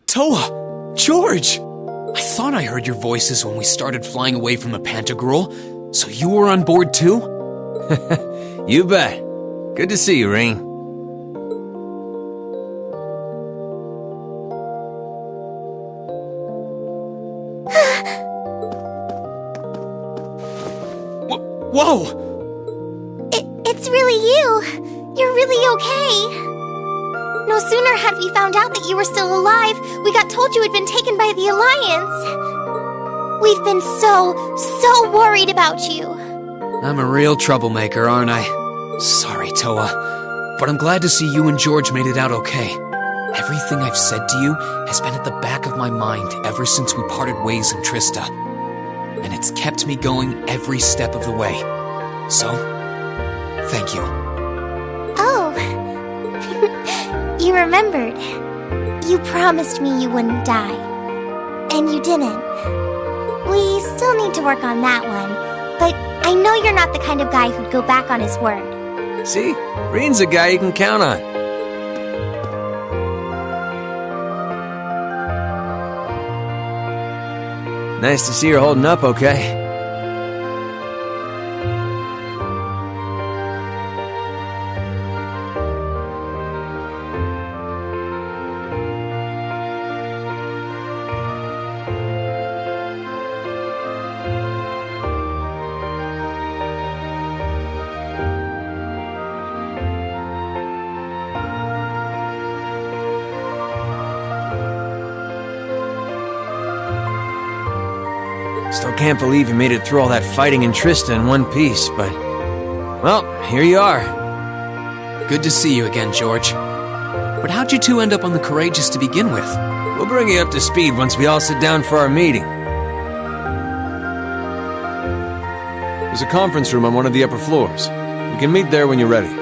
Toa! George! I thought I heard your voices when we started flying away from the Pantagruel, so you were on board too? You bet. Good to see you, Reen. Whoa! It's really you. You're really okay. No sooner had we found out that you were still alive, we got told you had been taken by the Alliance. We've been so worried about you. I'm a real troublemaker, aren't I? Sorry, Toa, but I'm glad to see you and George made it out okay. Everything I've said to you has been at the back of my mind ever since we parted ways in Trista. And it's kept me going every step of the way. So, thank you. Oh. You remembered. You promised me you wouldn't die. and you didn't. We still need to work on that one, but I know you're not the kind of guy who'd go back on his word. See? Reen's a guy you can count on. Nice to see you're holding up okay. Still can't believe you made it through all that fighting in Trista in one piece, but... well, here you are. Good to see you again, George. But how'd you two end up on the Courageous to begin with? We'll bring you up to speed once we all sit down for our meeting. There's a conference room on one of the upper floors. We can meet there when you're ready.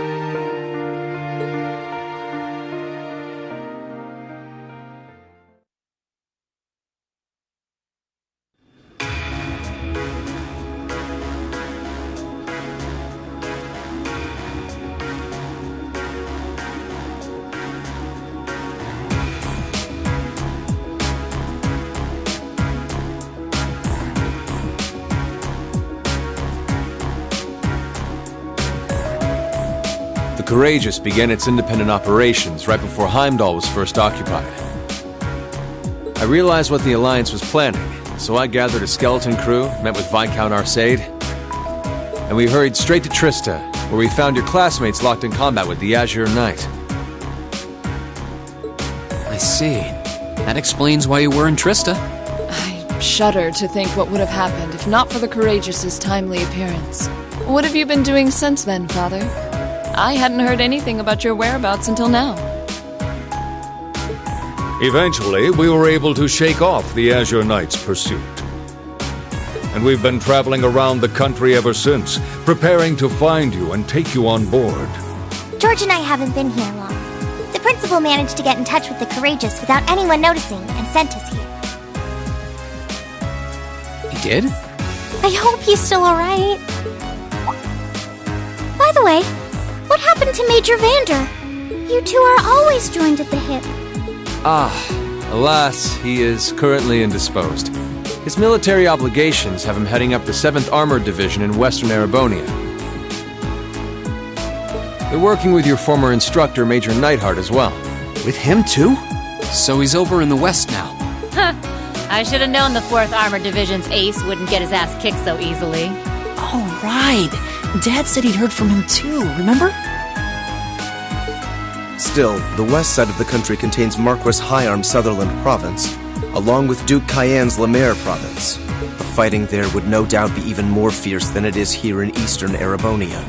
The Courageous began its independent operations right before Heimdall was first occupied. I realized what the Alliance was planning, so I gathered a skeleton crew, met with Viscount Arcade, and we hurried straight to Trista, where we found your classmates locked in combat with the Azure Knight. I see. That explains why you were in Trista. I shudder to think what would have happened if not for the Courageous's timely appearance. What have you been doing since then, Father? I hadn't heard anything about your whereabouts until now. Eventually, we were able to shake off the Azure Knight's pursuit. And we've been traveling around the country ever since, preparing to find you and take you on board. George and I haven't been here long. The principal managed to get in touch with the Courageous without anyone noticing and sent us here. He did? I hope he's still alright. By the way, what happened to Major Vander? You two are always joined at the hip. Alas, he is currently indisposed. His military obligations have him heading up the 7th Armored Division in Western Erebonia. They're working with your former instructor, Major Neidhart, as well. With him too? So he's over in the west now. Huh. I should have known the 4th Armored Division's ace wouldn't get his ass kicked so easily. Oh, right. Dad said he'd heard from him too, remember? Still, the west side of the country contains Marquis Higharm Sutherland Province, along with Duke Cayenne's Lemaire Province. The fighting there would no doubt be even more fierce than it is here in eastern Erebonia.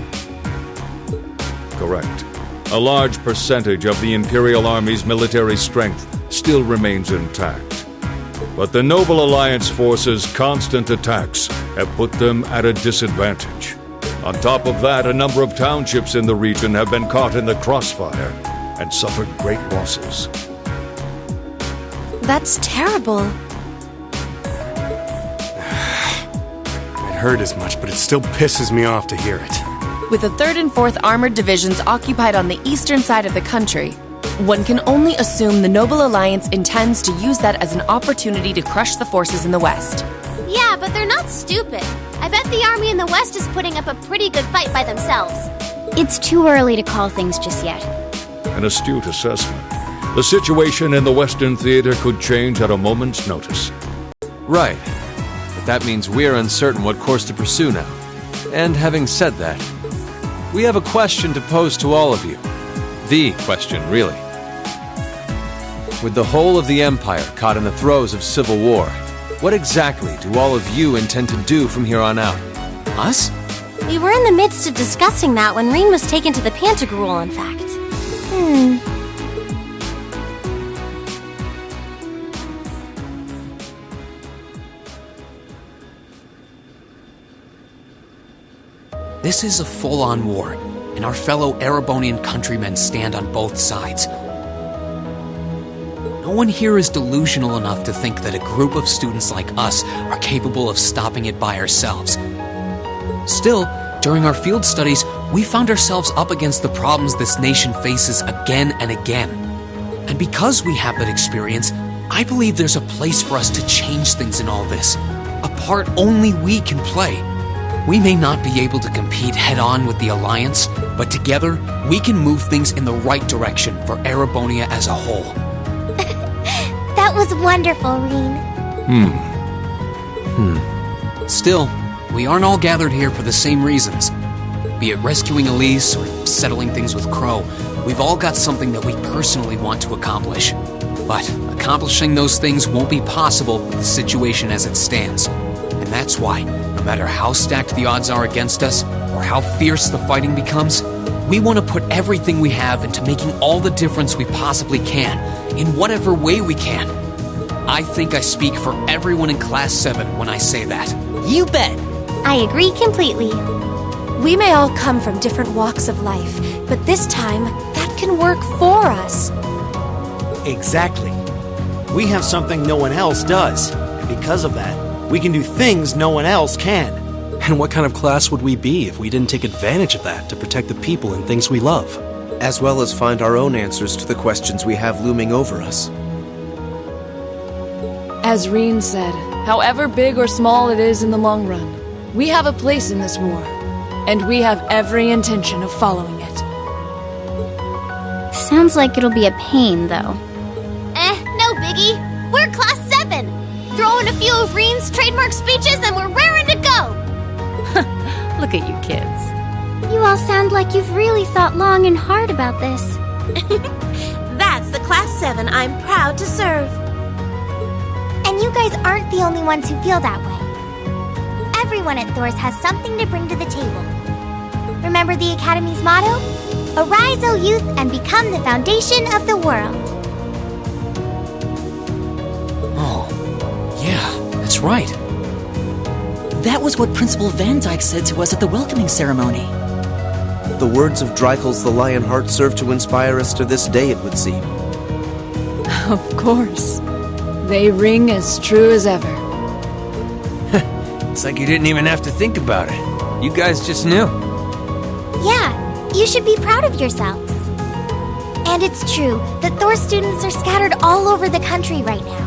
Correct. A large percentage of the Imperial Army's military strength still remains intact. But the Noble Alliance forces' constant attacks have put them at a disadvantage. On top of that, a number of townships in the region have been caught in the crossfire and suffered great losses. That's terrible. I'd heard as much, but it still pisses me off to hear it. With the 3rd and 4th Armored Divisions occupied on the eastern side of the country, one can only assume the Noble Alliance intends to use that as an opportunity to crush the forces in the west. Yeah, but they're not stupid. I bet the army in the west is putting up a pretty good fight by themselves. It's too early to call things just yet. An astute assessment. The situation in the Western Theater could change at a moment's notice. Right. But that means we're uncertain what course to pursue now. And having said that, we have a question to pose to all of you. The question, really. With the whole of the Empire caught in the throes of civil war, what exactly do all of you intend to do from here on out? Us? We were in the midst of discussing that when Reen was taken to the Pantagruel, in fact. This is a full-on war, and our fellow Erebonian countrymen stand on both sides. No one here is delusional enough to think that a group of students like us are capable of stopping it by ourselves. Still, during our field studies, we found ourselves up against the problems this nation faces again and again. And because we have that experience, I believe there's a place for us to change things in all this, a part only we can play. We may not be able to compete head-on with the Alliance, but together, we can move things in the right direction for Erebonia as a whole. That was wonderful, Reen. Still, we aren't all gathered here for the same reasons. Be it rescuing Elise or settling things with Crow, we've all got something that we personally want to accomplish. But accomplishing those things won't be possible with the situation as it stands. And that's why, no matter how stacked the odds are against us, or how fierce the fighting becomes, we want to put everything we have into making all the difference we possibly can, in whatever way we can. I think I speak for everyone in Class 7 when I say that. You bet. I agree completely. We may all come from different walks of life, but this time, that can work for us. Exactly. We have something no one else does, and because of that, we can do things no one else can. And what kind of class would we be if we didn't take advantage of that to protect the people and things we love? As well as find our own answers to the questions we have looming over us. As Reen said, however big or small it is in the long run, we have a place in this war, and we have every intention of following it. Sounds like it'll be a pain, though. No biggie. We're Class 7. Throw in a few of Reen's trademark speeches and we're raring to go. Look at you kids. You all sound like you've really thought long and hard about this. That's the Class 7 I'm proud to serve. And you guys aren't the only ones who feel that way. Everyone at Thor's has something to bring to the table. Remember the Academy's motto? Arise, O youth, and become the foundation of the world. Oh, yeah, that's right. That was what Principal Van Dyke said to us at the welcoming ceremony. The words of Drycles the Lionheart serve to inspire us to this day, it would seem. Of course. They ring as true as ever. It's like you didn't even have to think about it. You guys just knew. Yeah, you should be proud of yourselves. And it's true that Thor's students are scattered all over the country right now.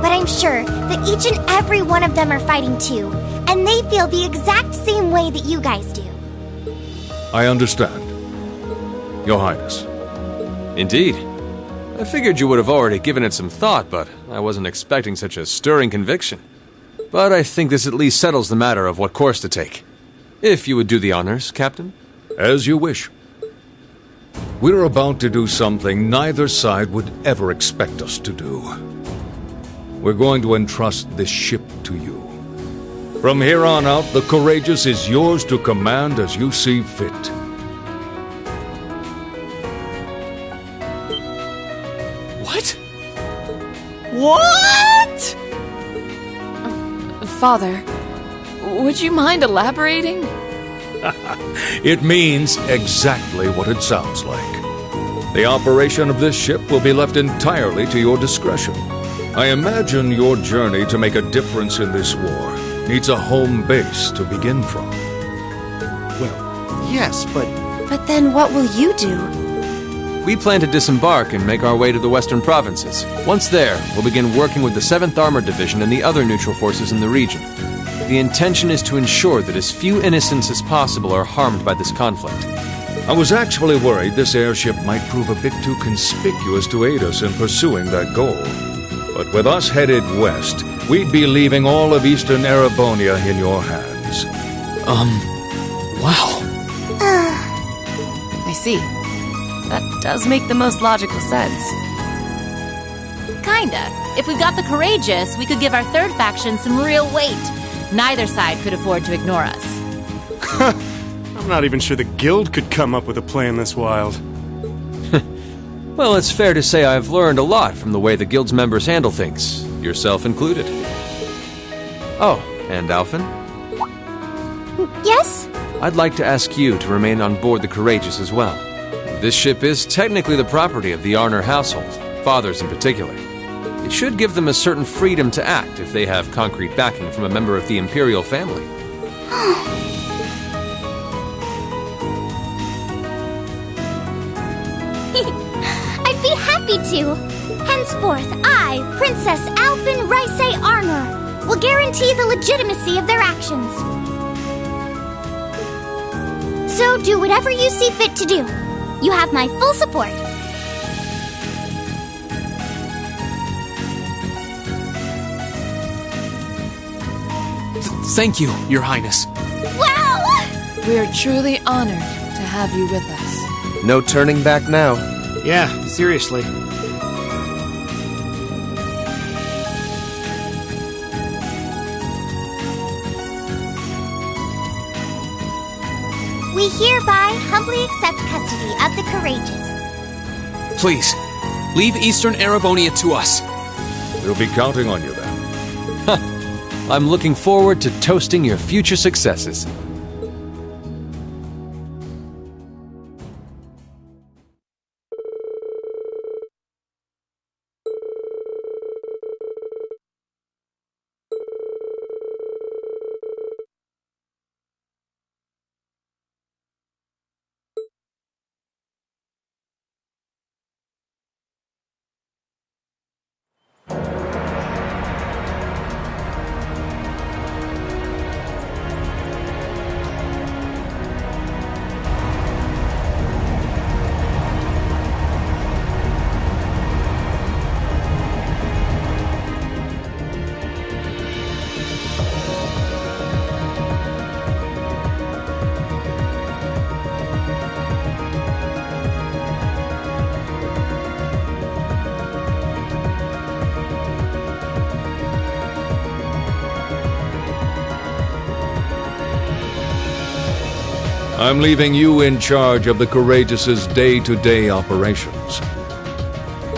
But I'm sure that each and every one of them are fighting too, and they feel the exact same way that you guys do. I understand. Your Highness. Indeed. I figured you would have already given it some thought, but I wasn't expecting such a stirring conviction. But I think this at least settles the matter of what course to take. If you would do the honors, Captain. As you wish. We're about to do something neither side would ever expect us to do. We're going to entrust this ship to you. From here on out, the Courageous is yours to command as you see fit. What? What? Father, would you mind elaborating? It means exactly what it sounds like. The operation of this ship will be left entirely to your discretion. I imagine your journey to make a difference in this war needs a home base to begin from. Well, yes, but then what will you do? We plan to disembark and make our way to the western provinces. Once there, we'll begin working with the 7th Armored Division and the other neutral forces in the region. The intention is to ensure that as few innocents as possible are harmed by this conflict. I was actually worried this airship might prove a bit too conspicuous to aid us in pursuing that goal. But with us headed west, we'd be leaving all of eastern Erebonia in your hands. Wow. I see. That does make the most logical sense. Kinda. If we've got the Courageous, we could give our third faction some real weight. Neither side could afford to ignore us. I'm not even sure the Guild could come up with a plan this wild. Well, it's fair to say I've learned a lot from the way the Guild's members handle things, yourself included. Oh, and Alphen? Yes? I'd like to ask you to remain on board the Courageous as well. This ship is technically the property of the Arner household, fathers in particular. It should give them a certain freedom to act if they have concrete backing from a member of the Imperial family. I'd be happy to. Henceforth, I, Princess Alphen Rice Arnor, will guarantee the legitimacy of their actions. So do whatever you see fit to do. You have my full support. Thank you, Your Highness. Wow! We're truly honored to have you with us. No turning back now. Yeah, seriously. We hereby humbly accept custody of the courageous. Please, leave Eastern Arabonia to us. We'll be counting on you then. I'm looking forward to toasting your future successes. I'm leaving you in charge of the Courageous' day-to-day operations.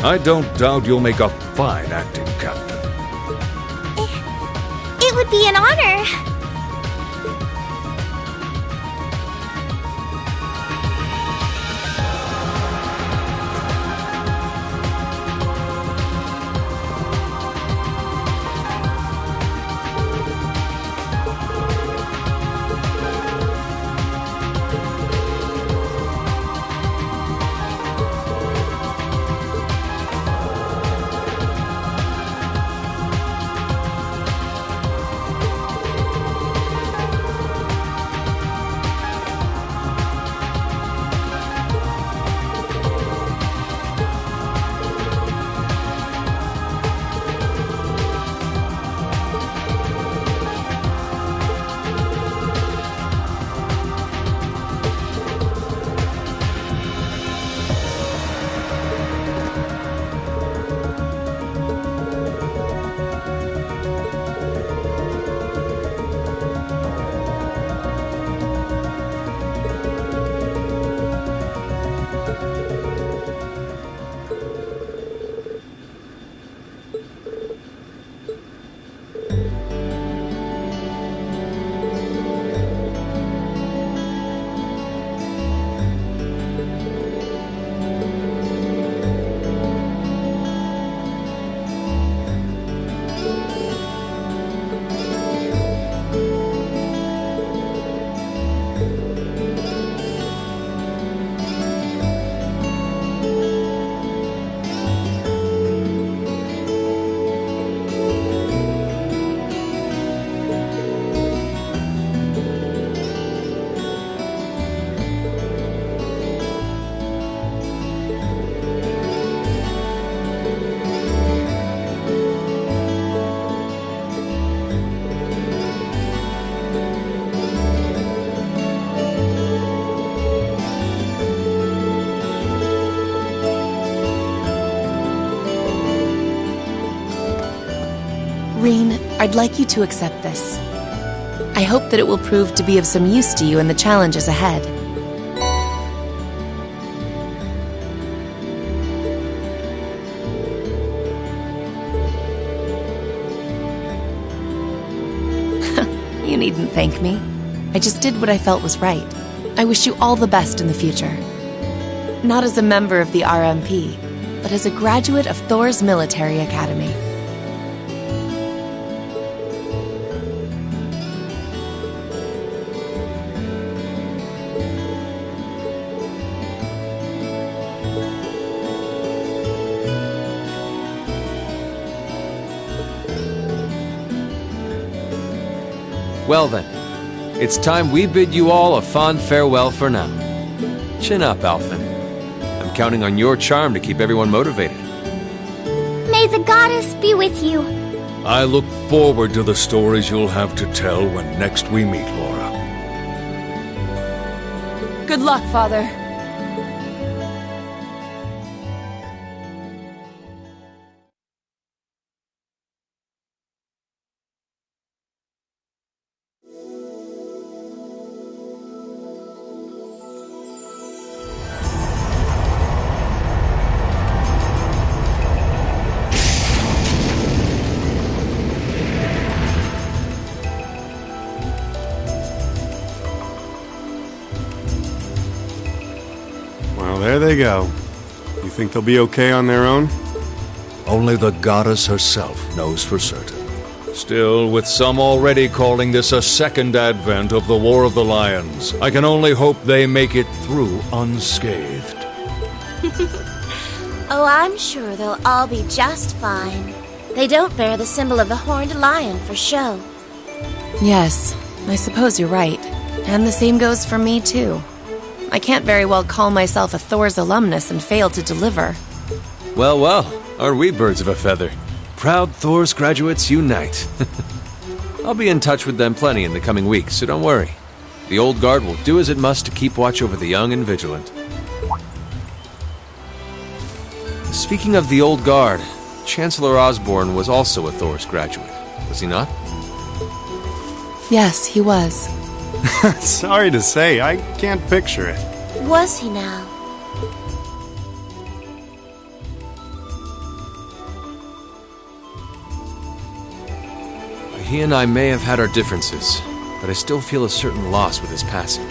I don't doubt you'll make a fine acting captain. It would be an honor. Reen, I'd like you to accept this. I hope that it will prove to be of some use to you in the challenges ahead. You needn't thank me. I just did what I felt was right. I wish you all the best in the future. Not as a member of the RMP, but as a graduate of Thor's military academy. Well then, it's time we bid you all a fond farewell for now. Chin up, Alphen. I'm counting on your charm to keep everyone motivated. May the goddess be with you. I look forward to the stories you'll have to tell when next we meet, Laura. Good luck, Father. Well, there they go. You think they'll be okay on their own? Only the goddess herself knows for certain. Still, with some already calling this a second advent of the War of the Lions, I can only hope they make it through unscathed. Oh, I'm sure they'll all be just fine. They don't bear the symbol of the horned lion for show. Yes, I suppose you're right. And the same goes for me, too. I can't very well call myself a Thor's alumnus and fail to deliver. Well, well, aren't we birds of a feather? Proud Thor's graduates unite. I'll be in touch with them plenty in the coming weeks, so don't worry. The old guard will do as it must to keep watch over the young and vigilant. Speaking of the old guard, Chancellor Osborne was also a Thor's graduate, was he not? Yes, he was. Sorry to say, I can't picture it. Was he now? He and I may have had our differences, but I still feel a certain loss with his passing.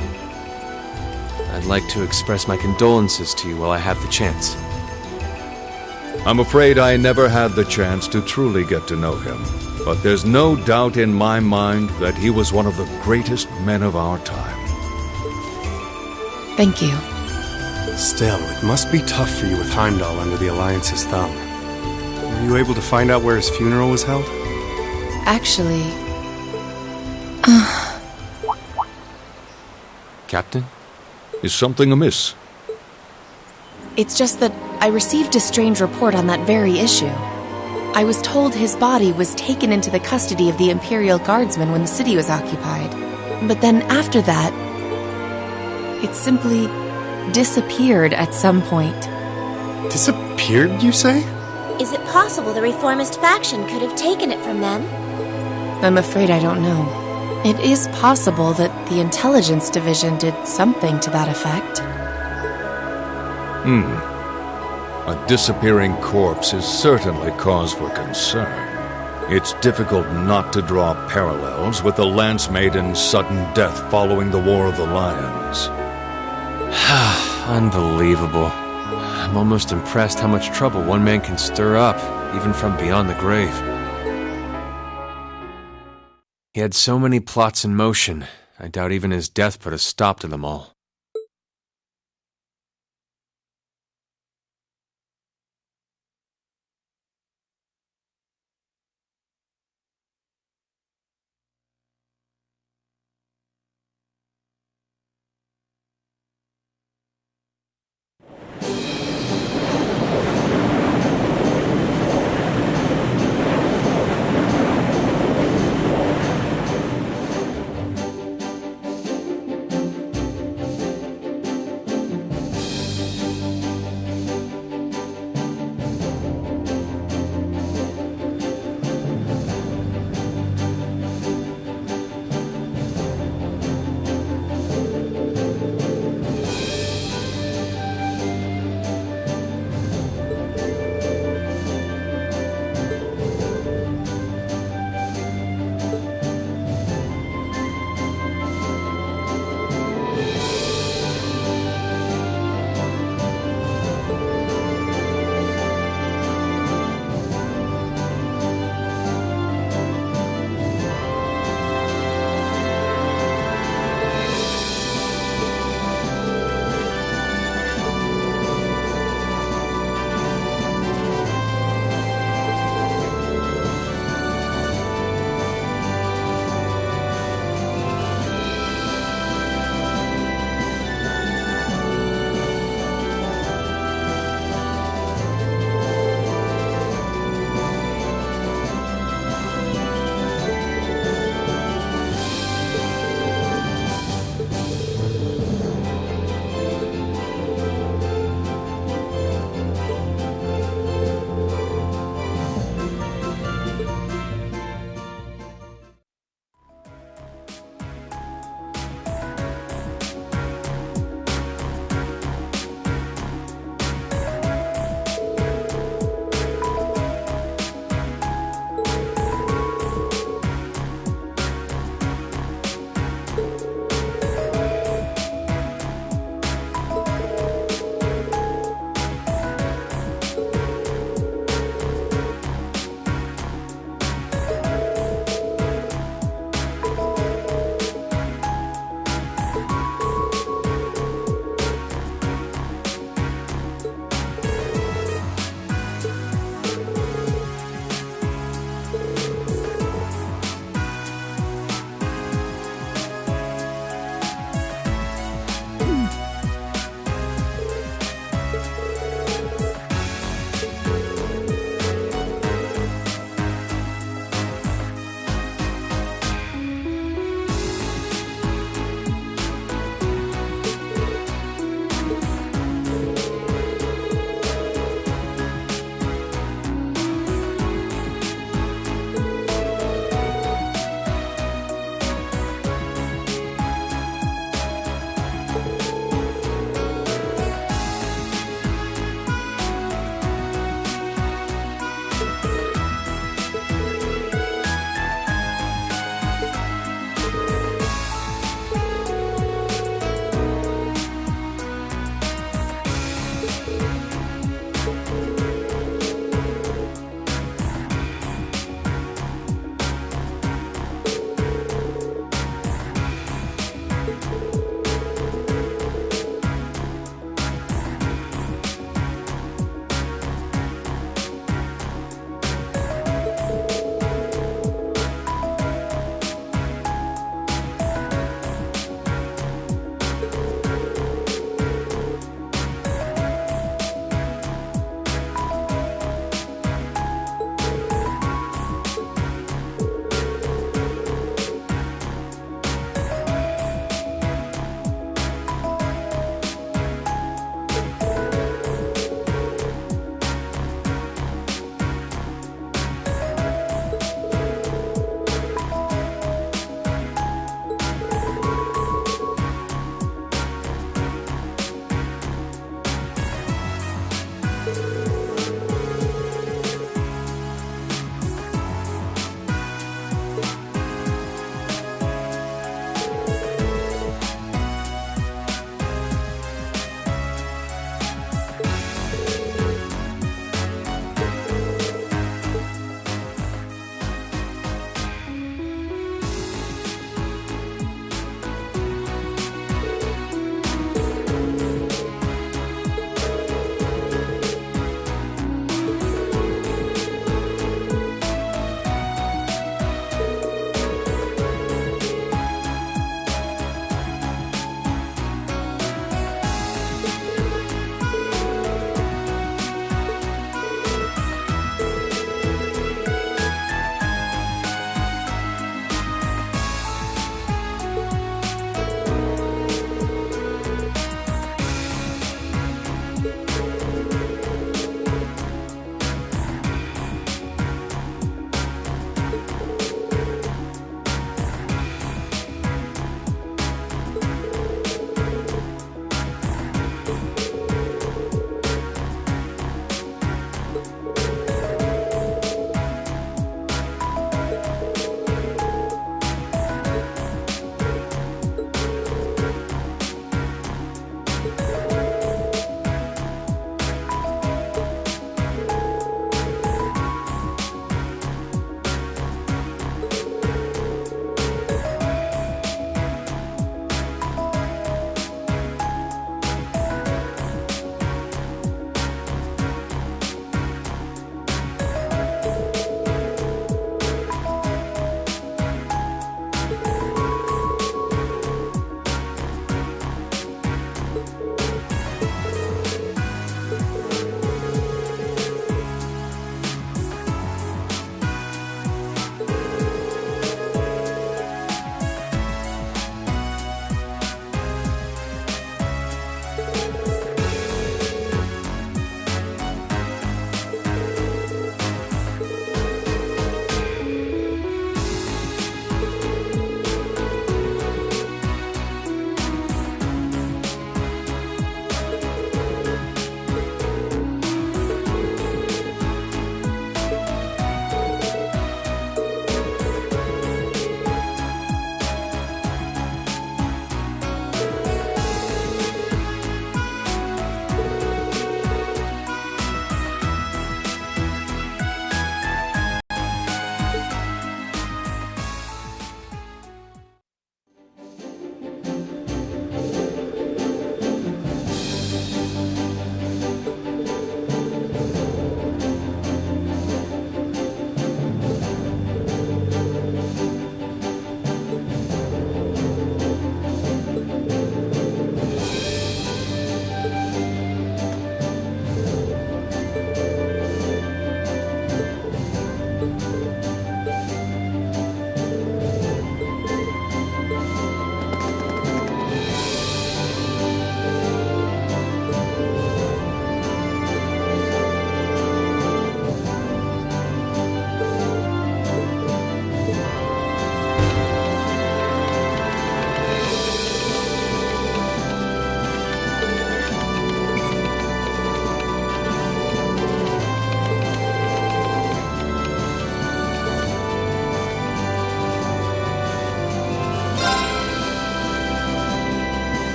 I'd like to express my condolences to you while I have the chance. I'm afraid I never had the chance to truly get to know him, but there's no doubt in my mind that he was one of the greatest men of our time. Thank you. Still, it must be tough for you with Heimdall under the Alliance's thumb. Were you able to find out where his funeral was held? Actually... Captain? Is something amiss? It's just that I received a strange report on that very issue. I was told his body was taken into the custody of the Imperial Guardsmen when the city was occupied. But then after that, it simply disappeared at some point. Disappeared, you say? Is it possible the reformist faction could have taken it from them? I'm afraid I don't know. It is possible that the Intelligence Division did something to that effect. A disappearing corpse is certainly cause for concern. It's difficult not to draw parallels with the Lance Maiden's sudden death following the War of the Lions. Unbelievable. I'm almost impressed how much trouble one man can stir up, even from beyond the grave. He had so many plots in motion, I doubt even his death put a stop to them all.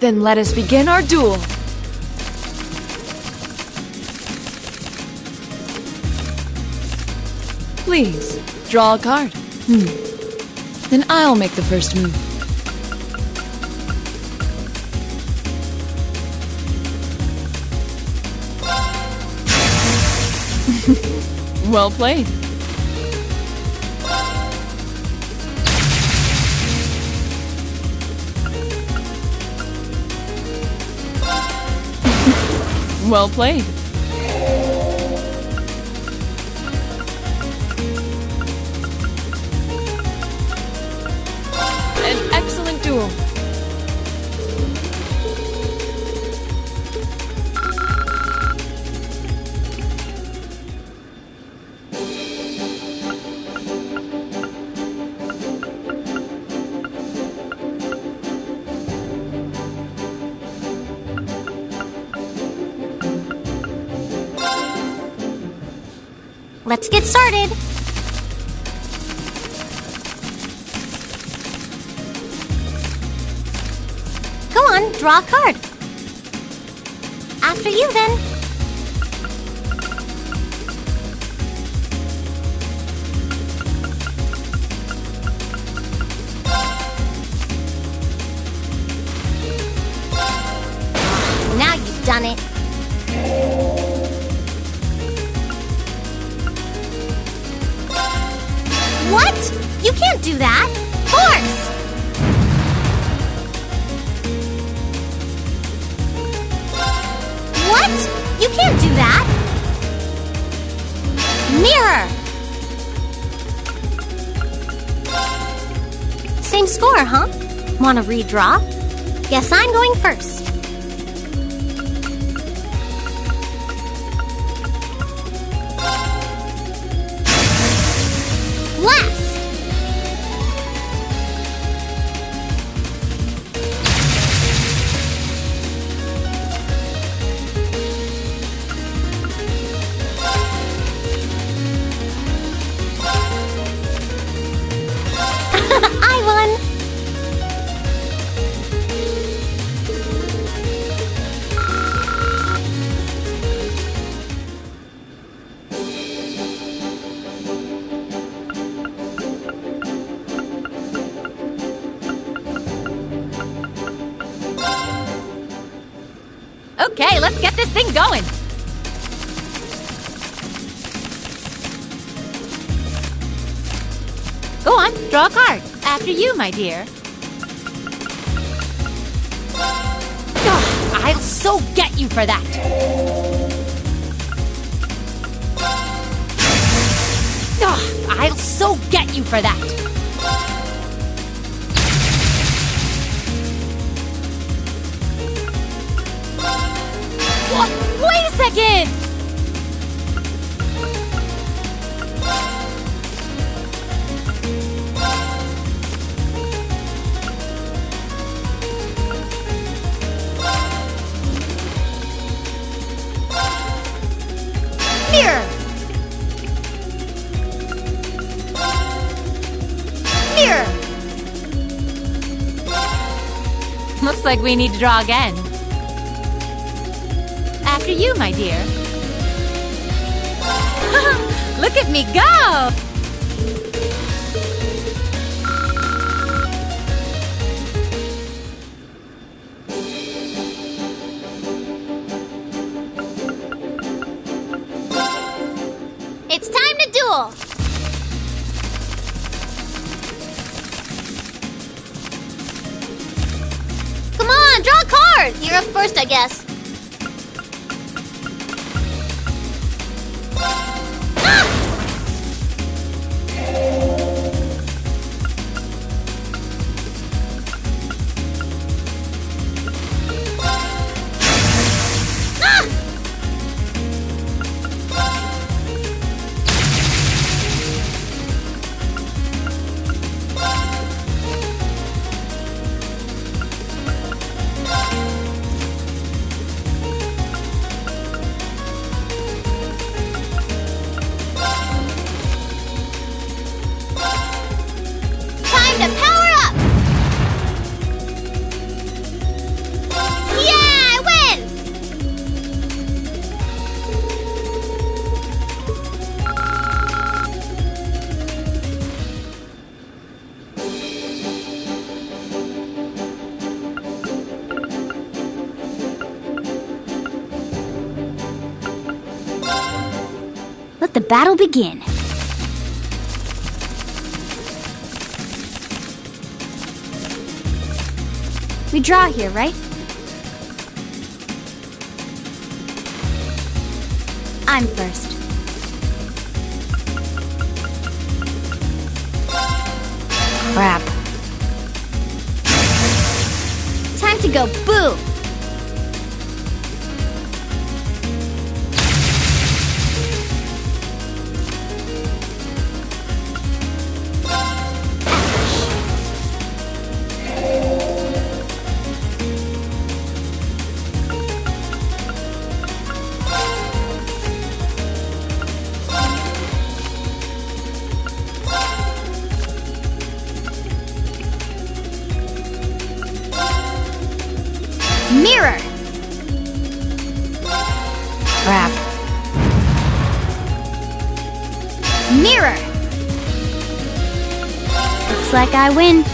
Then let us begin our duel. Please, draw a card. Then I'll make the first move. Well played. Well played. An excellent duel. Let's get started. Go on, draw a card. After you, then. Now you've done it. What? You can't do that! Force! What? You can't do that! Mirror! Same score, huh? Want to redraw? Guess I'm going first. Last! I won! Okay, let's get this thing going. Go on, draw a card. After you, my dear. Ugh, I'll so get you for that. Ugh, I'll so get you for that. What? Wait a second! Mirror! Mirror! Looks like we need to draw again. After you, my dear. Look at me go! It's time to duel! Come on, draw a card! You're up first, I guess. let the battle begin. We draw here, right? I'm first. Crap. Time to go boo! Mirror! Crap. Mirror! Looks like I win.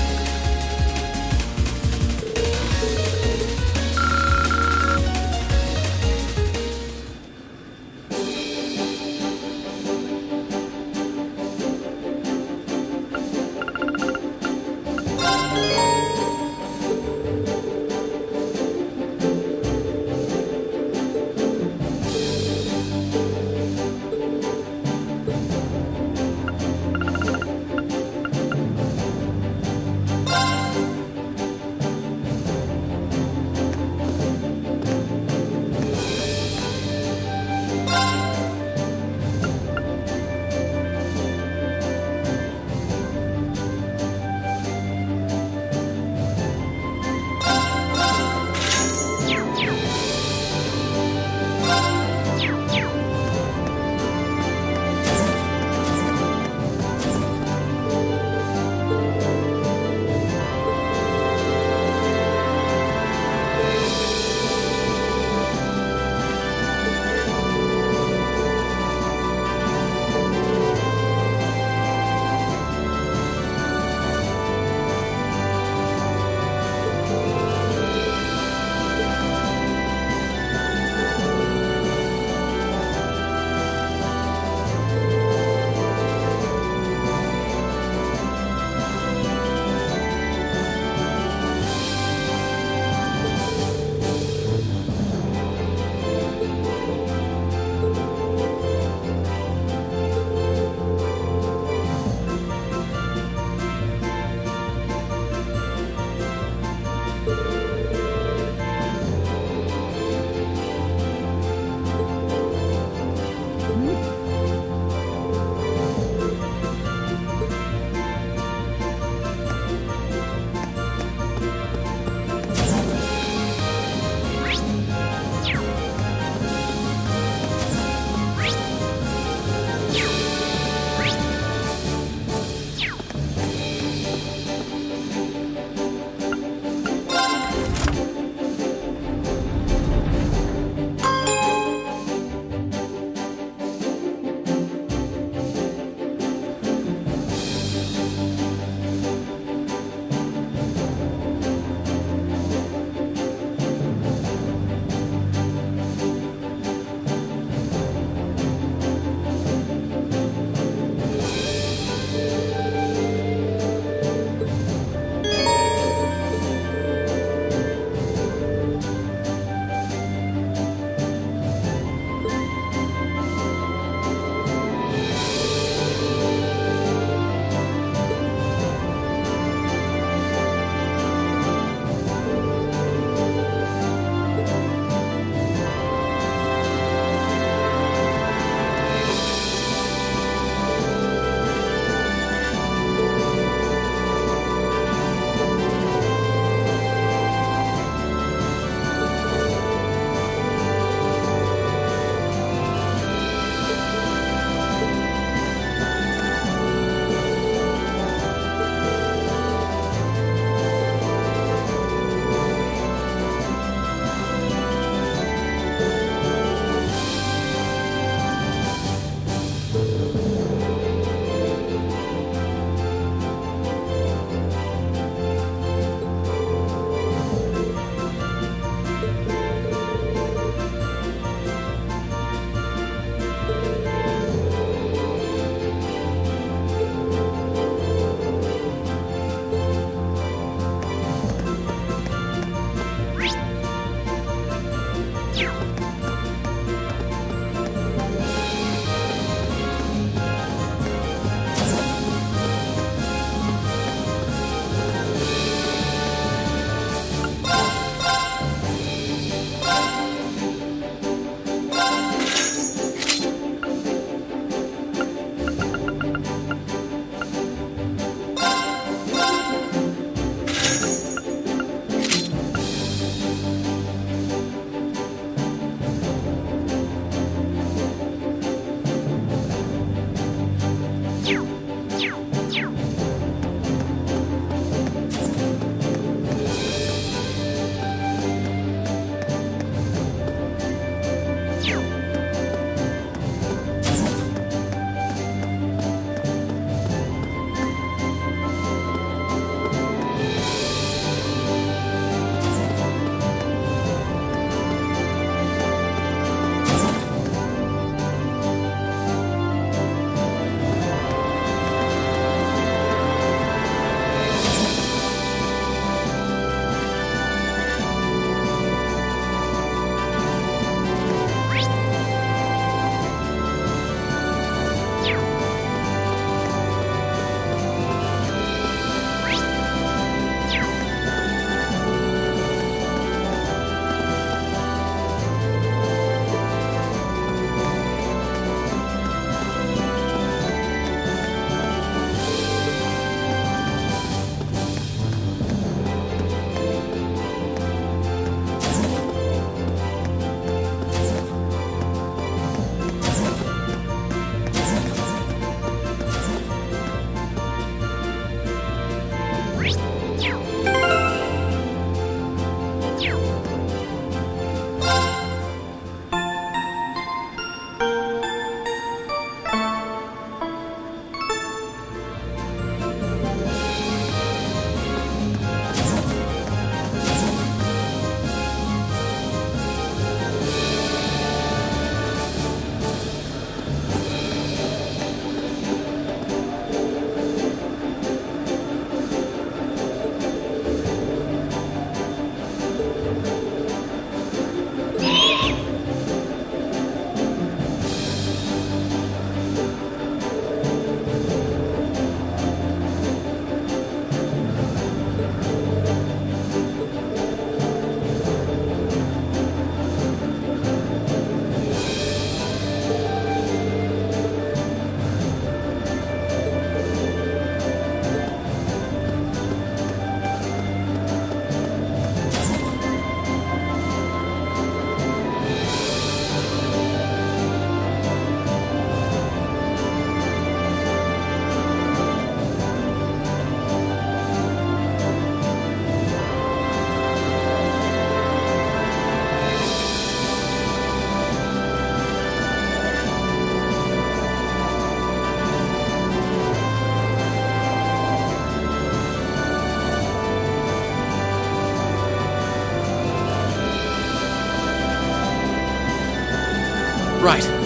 Right.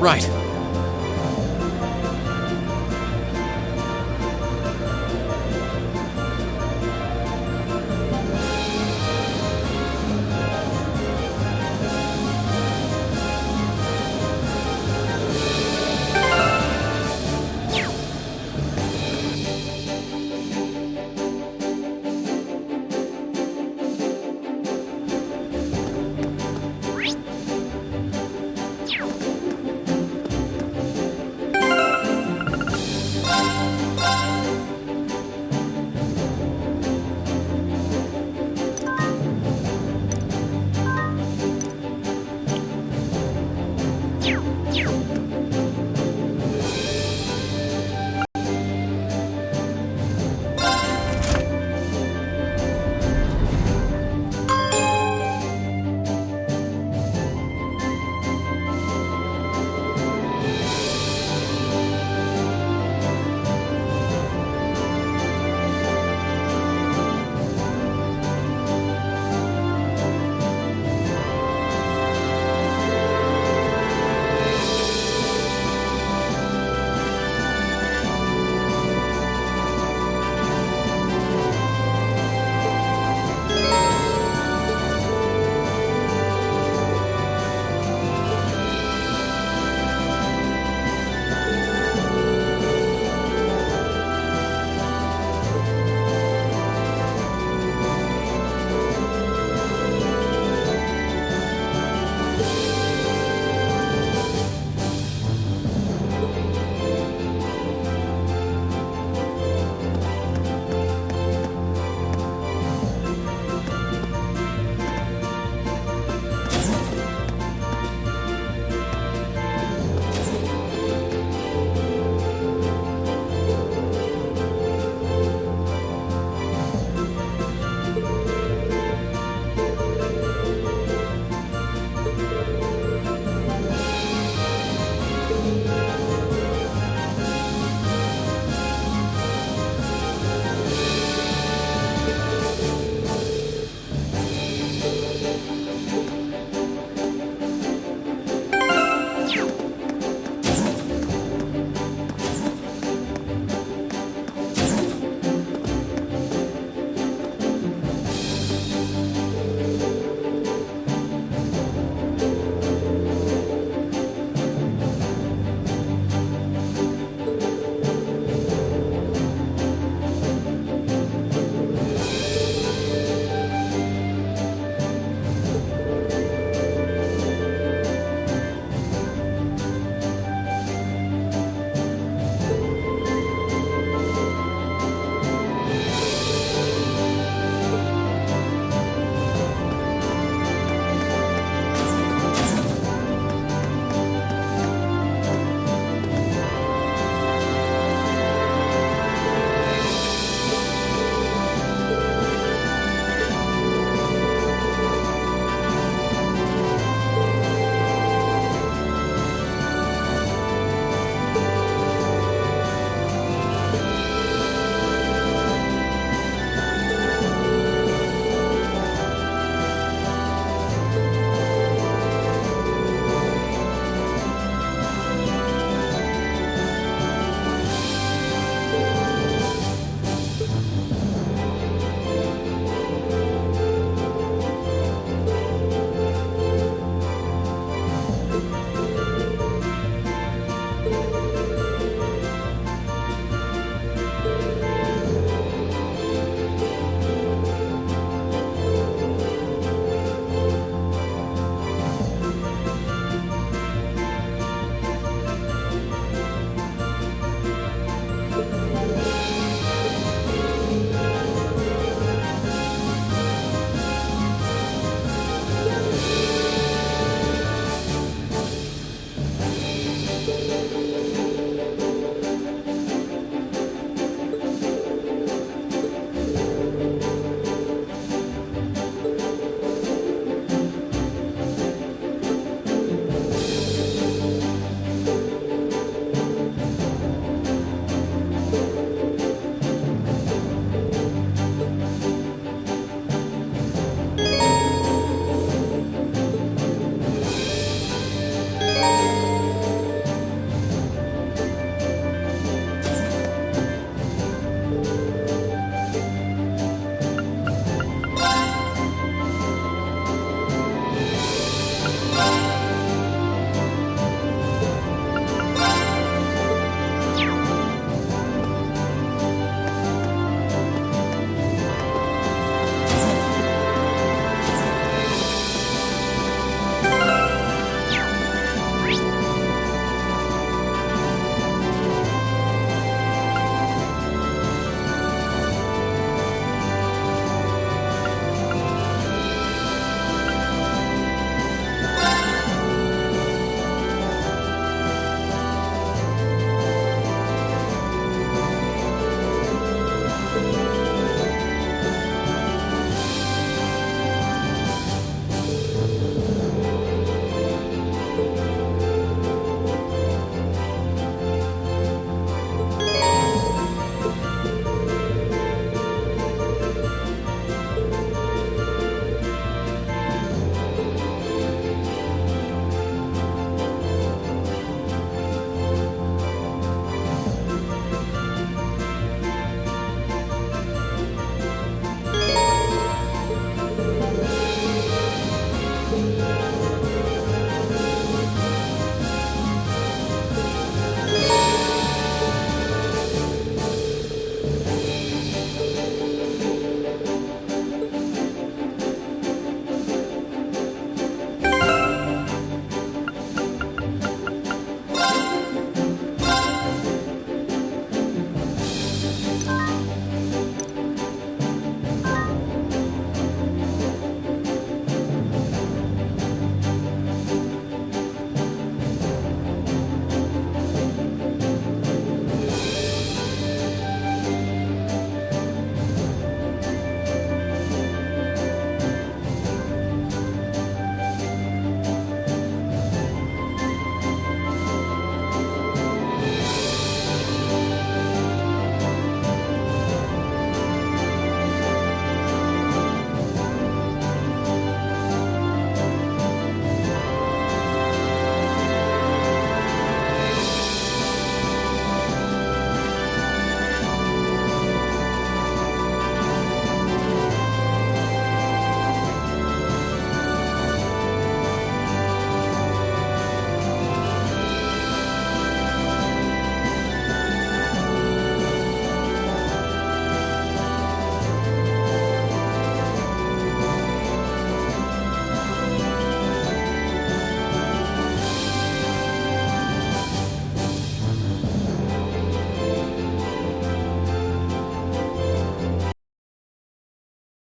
Right.